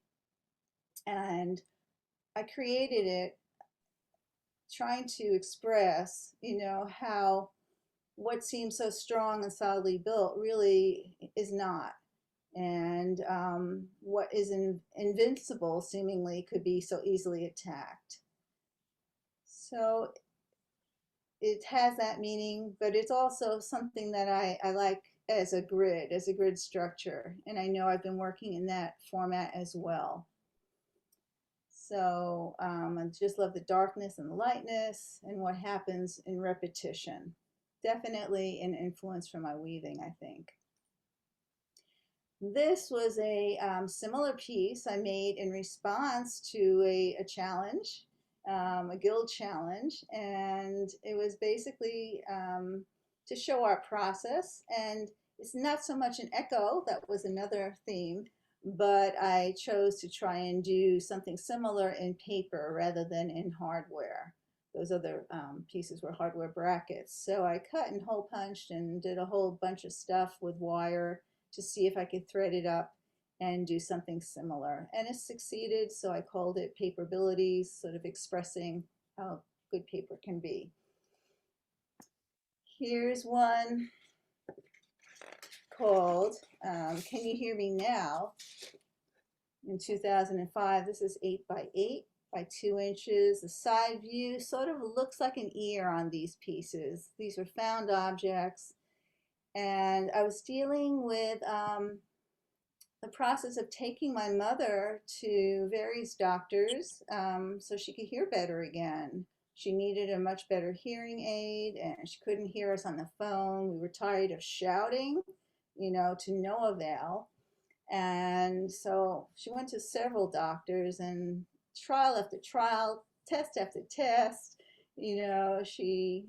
and I created it trying to express, how what seems so strong and solidly built really is not, and what is invincible seemingly could be so easily attacked. So it has that meaning, but it's also something that I like as a grid structure. And I know I've been working in that format as well. So I just love the darkness and the lightness and what happens in repetition. Definitely an influence from my weaving, I think. This was a similar piece I made in response to a challenge, a guild challenge, and it was basically to show our process. And it's not so much an echo, that was another theme, but I chose to try and do something similar in paper rather than in hardware. Those other pieces were hardware brackets. So I cut and hole punched and did a whole bunch of stuff with wire to see if I could thread it up and do something similar. And it succeeded, so I called it Paperabilities, sort of expressing how good paper can be. Here's one called Can You Hear Me Now? In 2005, this is 8 by 8 by 2 inches. The side view sort of looks like an ear on these pieces. These are found objects. And I was dealing with the process of taking my mother to various doctors so she could hear better again. She needed a much better hearing aid, and she couldn't hear us on the phone. We were tired of shouting, to no avail. And so she went to several doctors, and trial after trial, test after test, she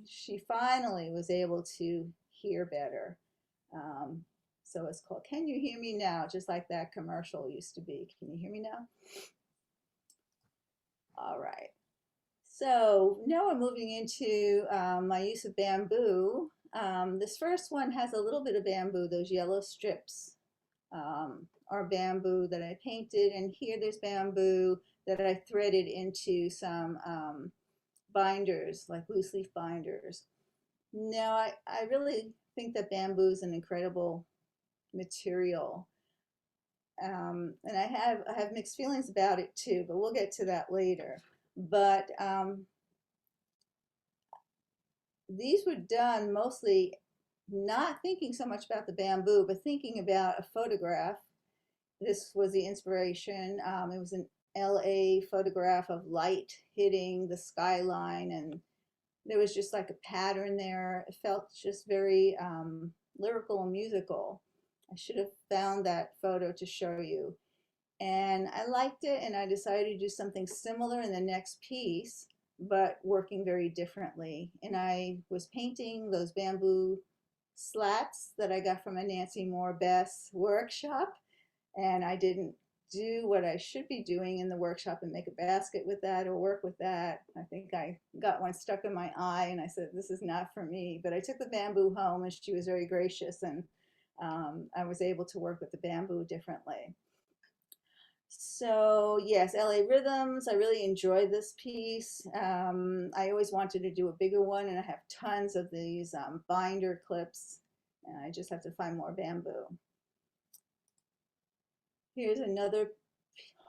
finally was able to hear better. So it's called Can You Hear Me Now? Just like that commercial used to be. Can you hear me now? All right. So now we're moving into my use of bamboo. This first one has a little bit of bamboo, those yellow strips are bamboo that I painted, and here there's bamboo that I threaded into some binders, like loose leaf binders. Now, I really think that bamboo is an incredible material. And I have mixed feelings about it too, but we'll get to that later. But these were done mostly not thinking so much about the bamboo, but thinking about a photograph. This was the inspiration. It was an LA photograph of light hitting the skyline, and there was just like a pattern there. It felt just very lyrical and musical. I should have found that photo to show you. And I liked it, and I decided to do something similar in the next piece, but working very differently. And I was painting those bamboo slats that I got from a Nancy Moore Bess workshop, and I didn't do what I should be doing in the workshop and make a basket with that or work with that. I think I got one stuck in my eye, and I said, this is not for me. But I took the bamboo home, and she was very gracious, and I was able to work with the bamboo differently. So yes, LA Rhythms, I really enjoyed this piece. I always wanted to do a bigger one, and I have tons of these binder clips, and I just have to find more bamboo. Here's another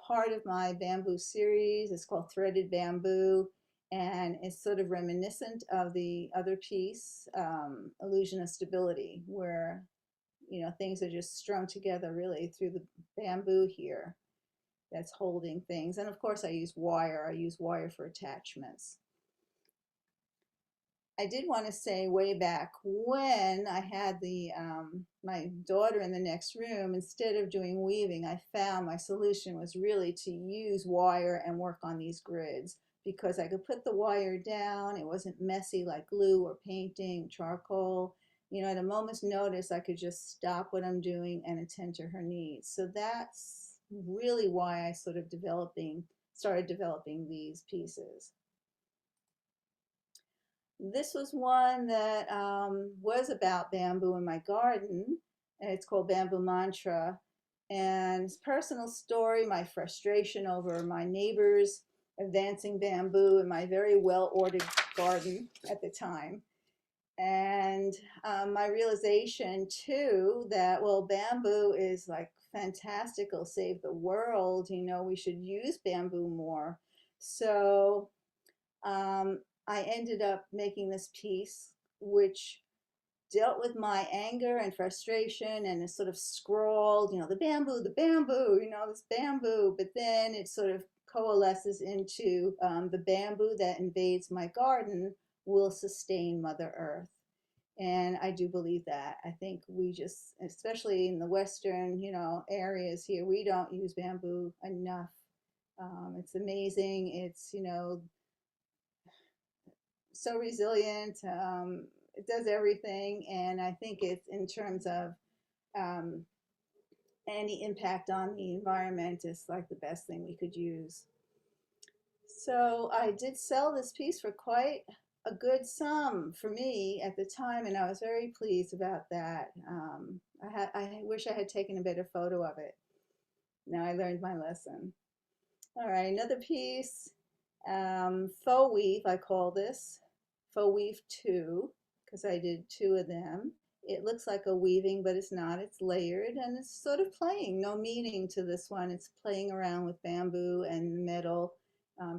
part of my bamboo series. It's called Threaded Bamboo, and it's sort of reminiscent of the other piece, Illusion of Stability, where things are just strung together really through the bamboo here that's holding things. And of course I use wire. I use wire for attachments. I did want to say way back when I had my daughter in the next room, instead of doing weaving, I found my solution was really to use wire and work on these grids, because I could put the wire down. It wasn't messy like glue or painting, charcoal. At a moment's notice, I could just stop what I'm doing and attend to her needs. So that's really why I started developing these pieces. This was one that was about bamboo in my garden, and it's called Bamboo Mantra. And it's a personal story, my frustration over my neighbors advancing bamboo in my very well-ordered garden at the time. And my realization too that, well, bamboo is like fantastic, it'll save the world, we should use bamboo more. So I ended up making this piece which dealt with my anger and frustration, and it sort of scrawled, the bamboo, this bamboo, but then it sort of coalesces into the bamboo that invades my garden will sustain Mother Earth. And I do believe that. I think we just, especially in the Western, areas here, we don't use bamboo enough. It's amazing. It's, so resilient. It does everything. And I think it's, in terms of any impact on the environment, is like the best thing we could use. So I did sell this piece for quite a good sum for me at the time, and I was very pleased about that. I wish I had taken a better photo of it. Now I learned my lesson. All right, another piece, faux weave, I call this. Faux weave 2, because I did 2 of them. It looks like a weaving, but it's not. It's layered, and it's sort of playing. No meaning to this one. It's playing around with bamboo and metal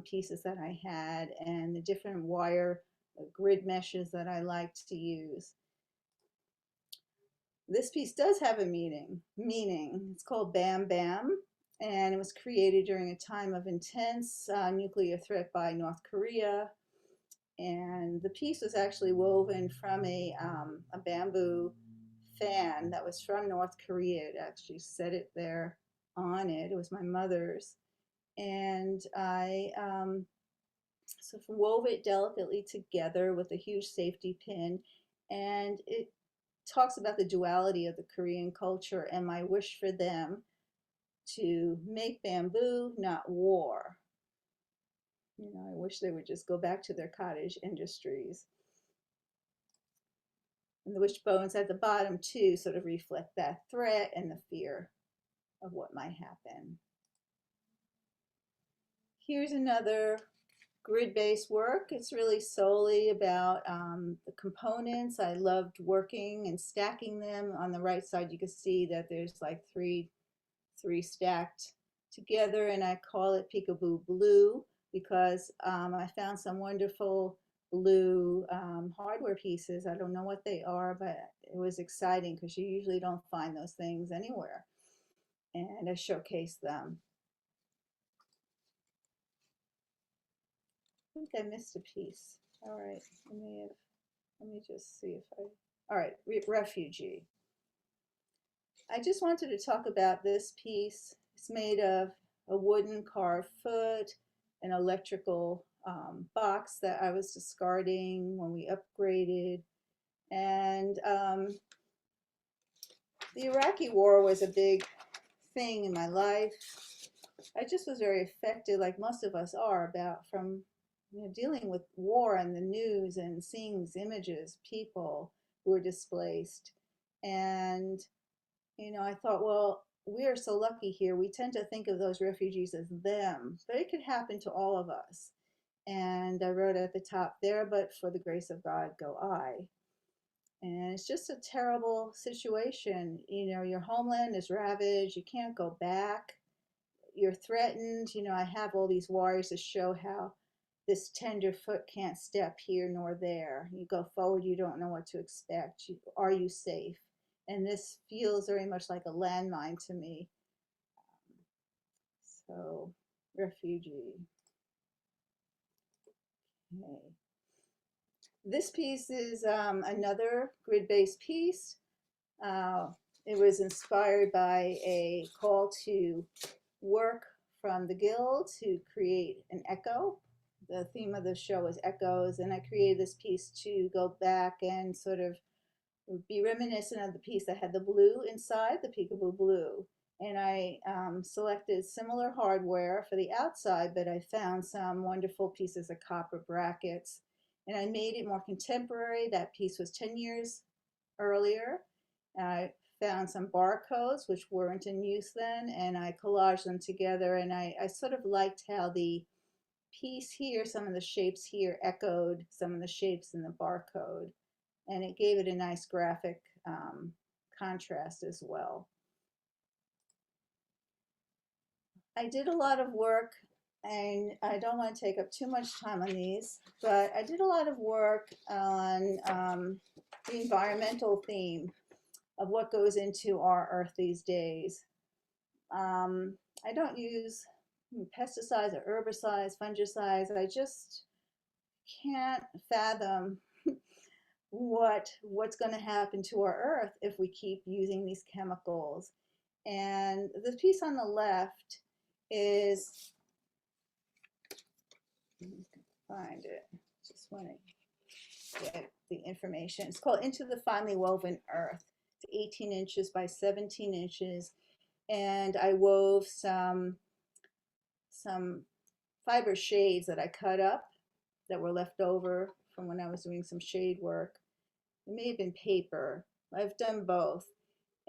pieces that I had, and the different wire grid meshes that I liked to use. This piece does have a meaning. It's called Bam Bam, and it was created during a time of intense nuclear threat by North Korea. And the piece was actually woven from a bamboo fan that was from North Korea. It actually said it there on it. It was my mother's. And I sort of wove it delicately together with a huge safety pin. And it talks about the duality of the Korean culture and my wish for them to make bamboo, not war. You know, I wish they would just go back to their cottage industries. And the wishbones at the bottom too sort of reflect that threat and the fear of what might happen. Here's another grid-based work. It's really solely about the components. I loved working and stacking them. On the right side, you can see that there's like three stacked together, and I call it Peekaboo Blue because I found some wonderful blue hardware pieces. I don't know what they are, but it was exciting because you usually don't find those things anywhere. And I showcased them. I think I missed a piece. All right, let me just see if all right, refugee. I just wanted to talk about this piece. It's made of a wooden carved foot, an electrical box that I was discarding when we upgraded. And the Iraqi war was a big thing in my life. I just was very affected, like most of us are, from dealing with war and the news and seeing these images, people who were displaced. And I thought, well, we are so lucky here. We tend to think of those refugees as them, but it could happen to all of us. And I wrote at the top there, but for the grace of God, go I. And it's just a terrible situation. Your homeland is ravaged. You can't go back. You're threatened. I have all these wires to show how this tender foot can't step here nor there. You go forward, you don't know what to expect. Are you safe? And this feels very much like a landmine to me. So, refugee. Okay. This piece is another grid-based piece. It was inspired by a call to work from the Guild to create an echo. The theme of the show is echoes, and I created this piece to go back and sort of be reminiscent of the piece that had the blue inside, the Peekaboo Blue. And I selected similar hardware for the outside, but I found some wonderful pieces of copper brackets. And I made it more contemporary. That piece was 10 years earlier. I found some barcodes, which weren't in use then, and I collaged them together. And I sort of liked how the piece here, some of the shapes here echoed some of the shapes in the barcode. And it gave it a nice graphic contrast as well. I did a lot of work, and I don't want to take up too much time on these, but I did a lot of work on the environmental theme of what goes into our earth these days. I don't use pesticides or herbicides, fungicides. I just can't fathom what's going to happen to our earth if we keep using these chemicals. And the piece on the left is, find it, just want to get the information. It's called Into the Finely Woven Earth. It's 18 inches by 17 inches, and I wove some fiber shades that I cut up that were left over from when I was doing some shade work. It may have been paper. I've done both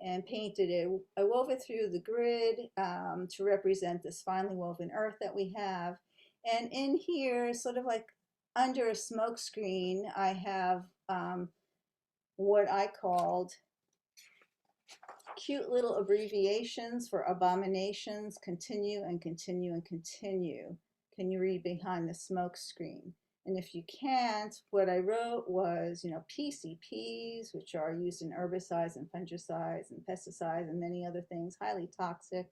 and painted it. I wove it through the grid to represent this finely woven earth that we have. And in here, sort of like under a smoke screen, I have what I called cute little abbreviations for abominations, continue and continue and continue. Can you read behind the smoke screen? And if you can't, what I wrote was, PCPs, which are used in herbicides and fungicides and pesticides and many other things, highly toxic.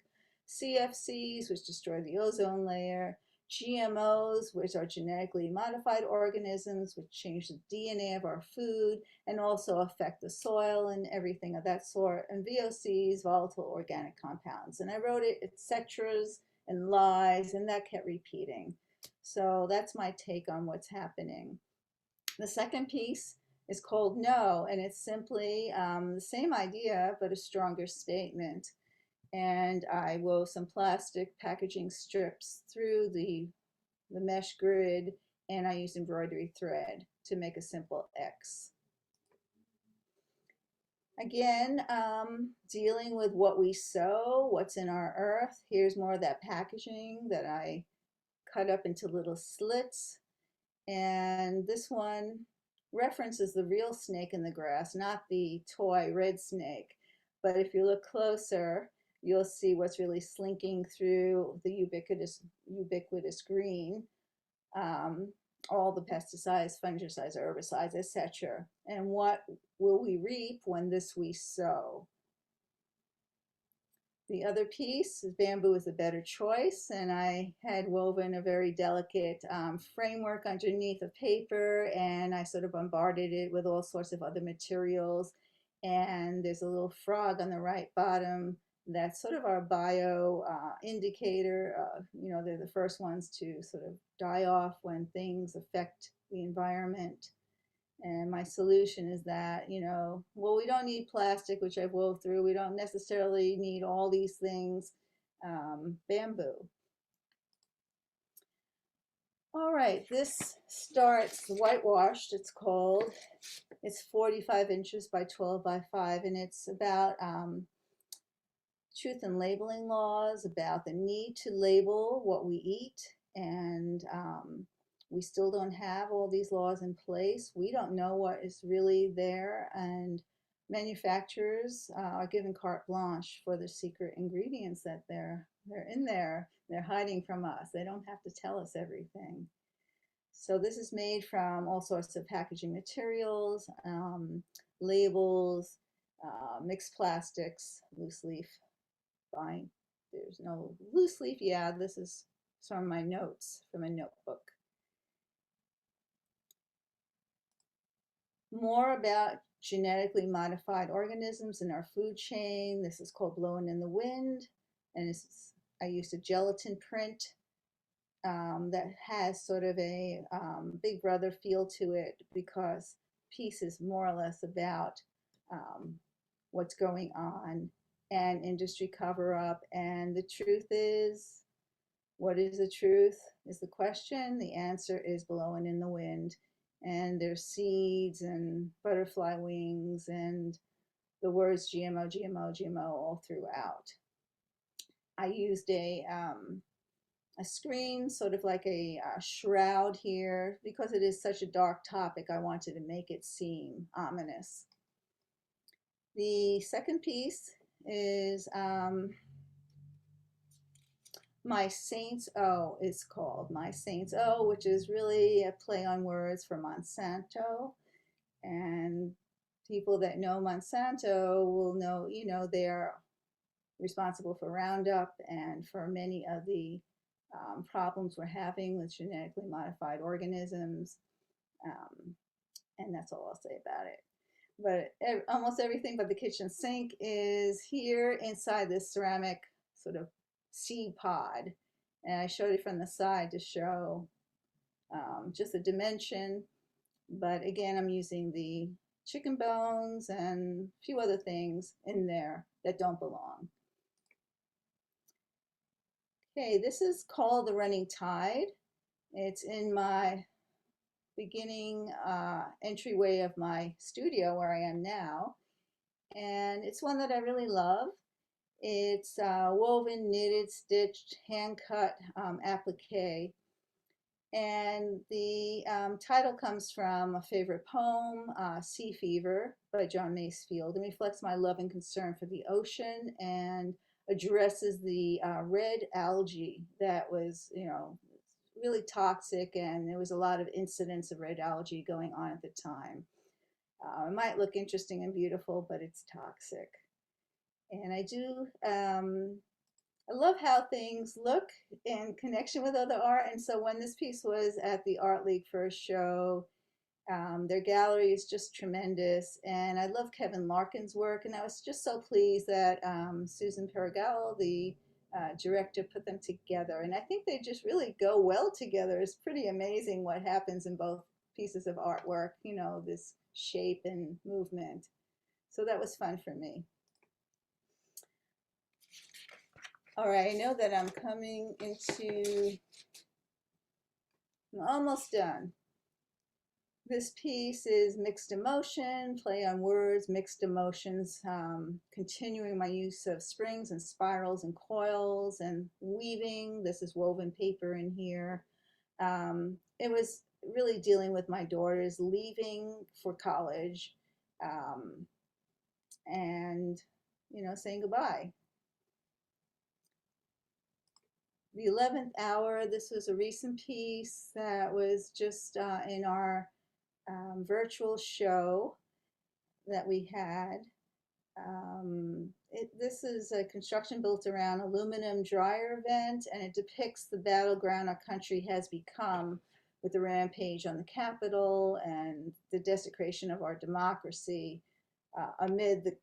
CFCs, which destroy the ozone layer. GMOs, which are genetically modified organisms, which change the DNA of our food and also affect the soil and everything of that sort. And VOCs, volatile organic compounds. And I wrote it, etceteras and lies, and that kept repeating. So that's my take on what's happening. The second piece is called No, and it's simply the same idea, but a stronger statement. And I wove some plastic packaging strips through the the mesh grid, and I used embroidery thread to make a simple X. Again, dealing with what we sew, what's in our earth. Here's more of that packaging that I cut up into little slits. And this one references the real snake in the grass, not the toy red snake. But if you look closer, you'll see what's really slinking through the ubiquitous green. All the pesticides, fungicides, herbicides, etc. And what will we reap when this we sow? The other piece is bamboo is a better choice, and I had woven a very delicate framework underneath of paper, and I sort of bombarded it with all sorts of other materials. And there's a little frog on the right bottom. That's sort of our bio indicator. You know, they're the first ones to sort of die off when things affect the environment. And my solution is that, you know, well, we don't need plastic, which I've wove through. We don't necessarily need all these things. Bamboo. All right, this starts whitewashed, it's called. It's 45 inches by 12 by 5, and it's about truth and labeling laws, about the need to label what we eat, and we still don't have all these laws in place. We don't know what is really there, and manufacturers are given carte blanche for the secret ingredients that they're in there. They're hiding from us. They don't have to tell us everything. So this is made from all sorts of packaging materials, labels, mixed plastics, loose leaf. Fine. There's no loose leaf. Yeah, this is from my notes from a notebook. More about genetically modified organisms in our food chain. This is called Blowing in the Wind, and I used a gelatin print that has sort of a Big Brother feel to it, because piece is more or less about what's going on and industry cover-up. And the truth is, what is the truth is the question. The answer is blowing in the wind. And there's seeds and butterfly wings and the words GMO, GMO, GMO all throughout. I used a screen, sort of like a shroud here, because it is such a dark topic. I wanted to make it seem ominous. The second piece is My Saints O. It's called My Saints O, which is really a play on words for Monsanto. And people that know Monsanto will know, you know, they're responsible for Roundup and for many of the problems we're having with genetically modified organisms. And that's all I'll say about it. But almost everything but the kitchen sink is here inside this ceramic sort of seed pod. And I showed it from the side to show just the dimension. But again, I'm using the chicken bones and a few other things in there that don't belong. Okay, this is called The Running Tide. It's in my beginning entryway of my studio where I am now. And it's one that I really love. It's woven, knitted, stitched, hand cut applique. And the title comes from a favorite poem, Sea Fever by John Masefield, and reflects my love and concern for the ocean and addresses the red algae that was, you know, really toxic, and there was a lot of incidents of red algae going on at the time. It might look interesting and beautiful, but it's toxic. And I love how things look in connection with other art. And so when this piece was at the Art League first show, their gallery is just tremendous. And I love Kevin Larkin's work. And I was just so pleased that Susan Perigallo, the director, put them together. And I think they just really go well together. It's pretty amazing what happens in both pieces of artwork, you know, this shape and movement. So that was fun for me. All right, I know that I'm coming into I'm almost done. This piece is mixed emotion, play on words, mixed emotions, continuing my use of springs and spirals and coils and weaving. This is woven paper in here. It was really dealing with my daughters leaving for college, and, you know, saying goodbye. The 11th hour, this was a recent piece that was just in our virtual show that we had. This is a construction built around aluminum dryer vent, and it depicts the battleground our country has become with the rampage on the Capitol and the desecration of our democracy amid the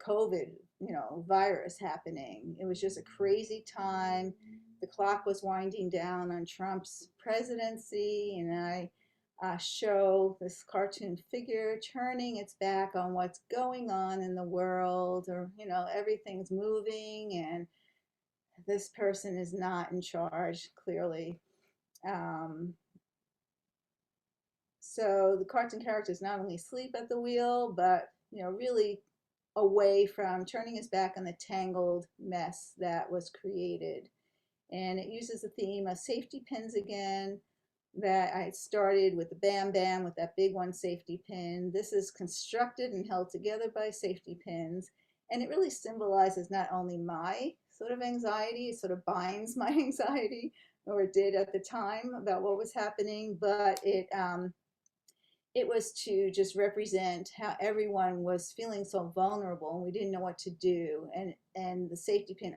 COVID, you know, virus happening. It was just a crazy time. The clock was winding down on Trump's presidency, and I show this cartoon figure turning its back on what's going on in the world, or, you know, everything's moving and this person is not in charge, clearly. So the cartoon characters not only sleep at the wheel, but, you know, really away from turning his back on the tangled mess that was created. And it uses the theme of safety pins again, that I had started with the Bam Bam with that big one safety pin. This is constructed and held together by safety pins. And it really symbolizes not only my sort of anxiety, it sort of binds my anxiety, or it did at the time, about what was happening, but it was to just represent how everyone was feeling so vulnerable and we didn't know what to do. And the safety pin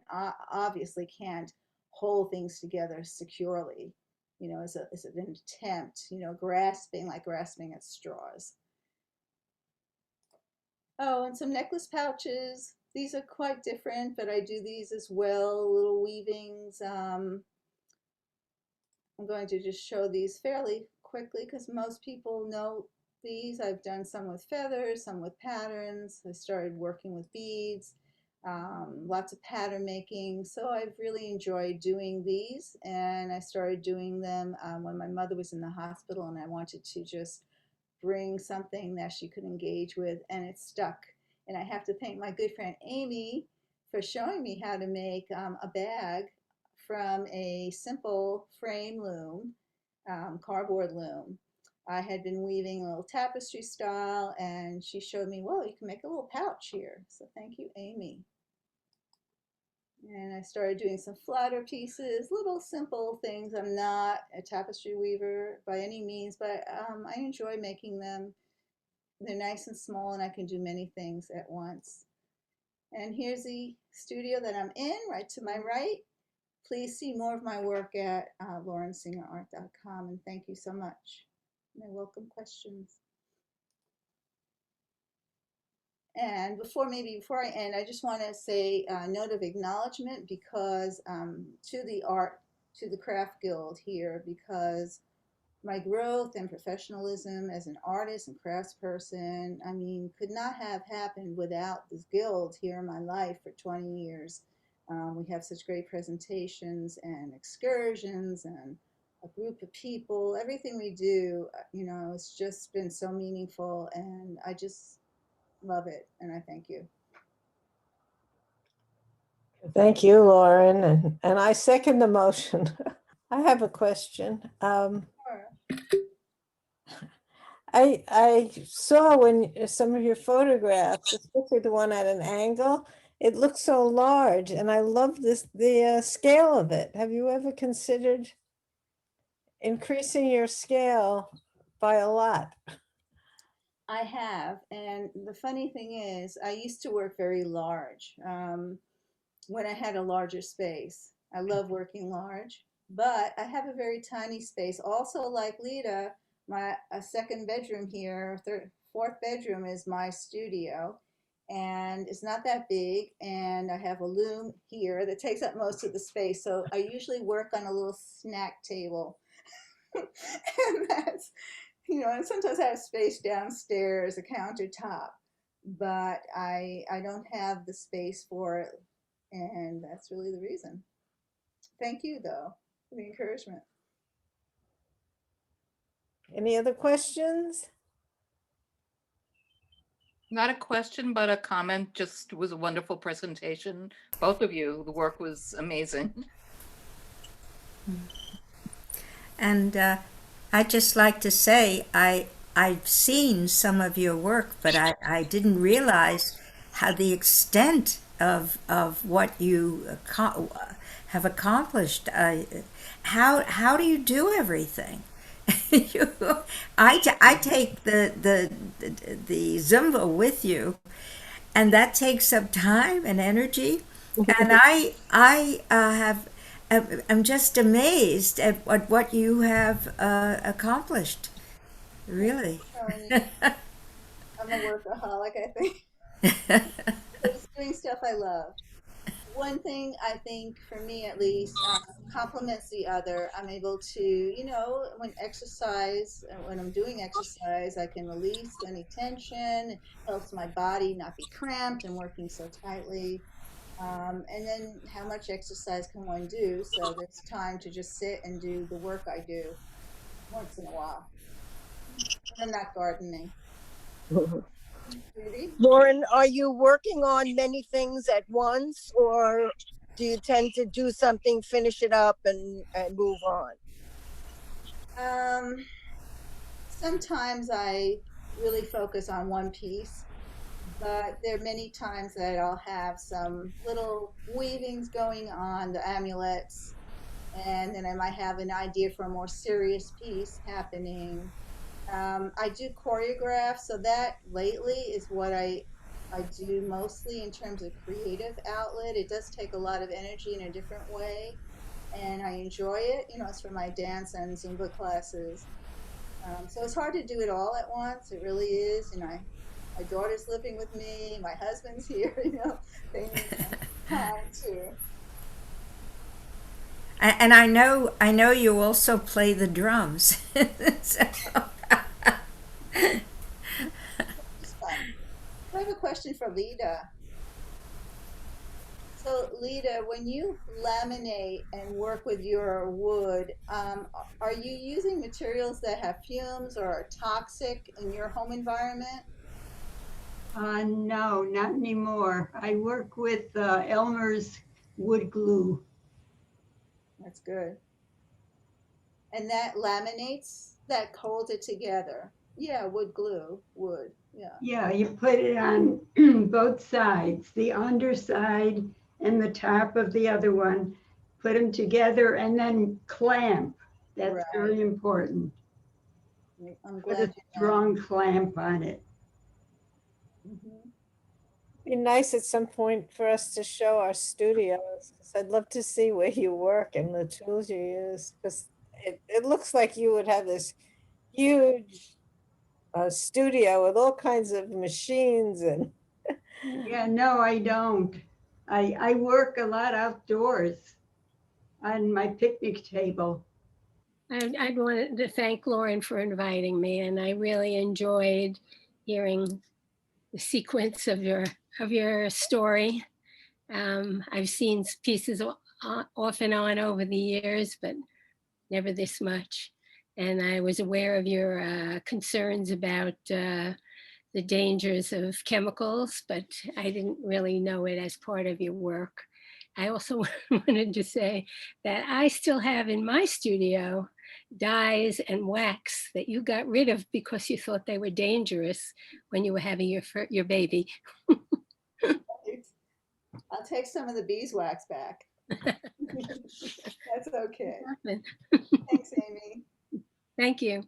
obviously can't hold things together securely, you know, as an attempt, you know, grasping at straws. Oh, and some necklace pouches. These are quite different, but I do these as well, little weavings. I'm going to just show these fairly quickly because most people know these. I've done some with feathers, some with patterns. I started working with beads, lots of pattern making. So I've really enjoyed doing these, and I started doing them when my mother was in the hospital, and I wanted to just bring something that she could engage with, and it stuck. And I have to thank my good friend Amy for showing me how to make a bag from a simple frame loom, cardboard loom. I had been weaving a little tapestry style, and she showed me, well, you can make a little pouch here. So thank you, Amy. And I started doing some flatter pieces, little simple things. I'm not a tapestry weaver by any means, but I enjoy making them. They're nice and small, and I can do many things at once. And here's the studio that I'm in, right to my right. Please see more of my work at laurensingerart.com, and thank you so much. And I welcome questions. And before I end, I just want to say a note of acknowledgement, because to the Craft Guild here, because my growth and professionalism as an artist and craftsperson, I mean, could not have happened without this guild here in my life for 20 years. We have such great presentations and excursions and a group of people. Everything we do, you know, it's just been so meaningful, and I just love it, and I thank you. Thank you, Lauren, and I second the motion. I have a question. Sure. I saw when some of your photographs, especially the one at an angle, it looks so large, and I love the scale of it. Have you ever considered increasing your scale by a lot? I have, and the funny thing is, I used to work very large when I had a larger space. I love working large, but I have a very tiny space. Also, like Lita, my second bedroom here, fourth bedroom is my studio, and it's not that big. And I have a loom here that takes up most of the space. So I usually work on a little snack table, and that's, you know, and sometimes I have space downstairs, a countertop, but I don't have the space for it, and that's really the reason. Thank you, though, for the encouragement. Any other questions? Not a question, but a comment. Just was a wonderful presentation. Both of you, the work was amazing. And I'd just like to say I've seen some of your work, but I didn't realize how the extent of what you have accomplished. How do you do everything? I take the Zumba with you, and that takes some time and energy. And I'm just amazed at what you have accomplished. Really. I'm a workaholic, I think. Just doing stuff I love. One thing I think, for me at least, complements the other. I'm able to, when I'm doing exercise, I can release any tension. It helps my body not be cramped and working so tightly. And then how much exercise can one do? So there's time to just sit and do the work I do once in a while. I'm not gardening. Judy? Lauren, are you working on many things at once, or do you tend to do something, finish it up, and move on? Sometimes I really focus on one piece, but there are many times that I'll have some little weavings going on, the amulets, and then I might have an idea for a more serious piece happening. I do choreograph, so that lately is what I do mostly in terms of creative outlet. It does take a lot of energy in a different way, and I enjoy it. It's for my dance and Zumba classes. So it's hard to do it all at once. It really is. My daughter's living with me. My husband's here. They need some time too. And I know you also play the drums. So. It's fun. I have a question for Lita. So, Lita, when you laminate and work with your wood, are you using materials that have fumes or are toxic in your home environment? No, not anymore. I work with Elmer's wood glue. That's good. And that laminates, that holds it together. Yeah, wood glue, wood. Yeah. Yeah, you put it on both sides, the underside and the top of the other one. Put them together and then clamp. That's Right. very important. I'm Put glad a you know. strong clamp on it. Mhm. Be nice at some point for us to show our studios, 'cause I'd love to see where you work and the tools you use, because it looks like you would have this huge studio with all kinds of machines and Yeah, no, I don't. I work a lot outdoors on my picnic table. I wanted to thank Lauren for inviting me, and I really enjoyed hearing the sequence of your story. I've seen pieces off and on over the years, but never this much. And I was aware of your concerns about the dangers of chemicals, but I didn't really know it as part of your work. I also wanted to say that I still have in my studio dyes and wax that you got rid of because you thought they were dangerous when you were having your baby. I'll take some of the beeswax back. That's okay. Thanks, Amy. Thank you.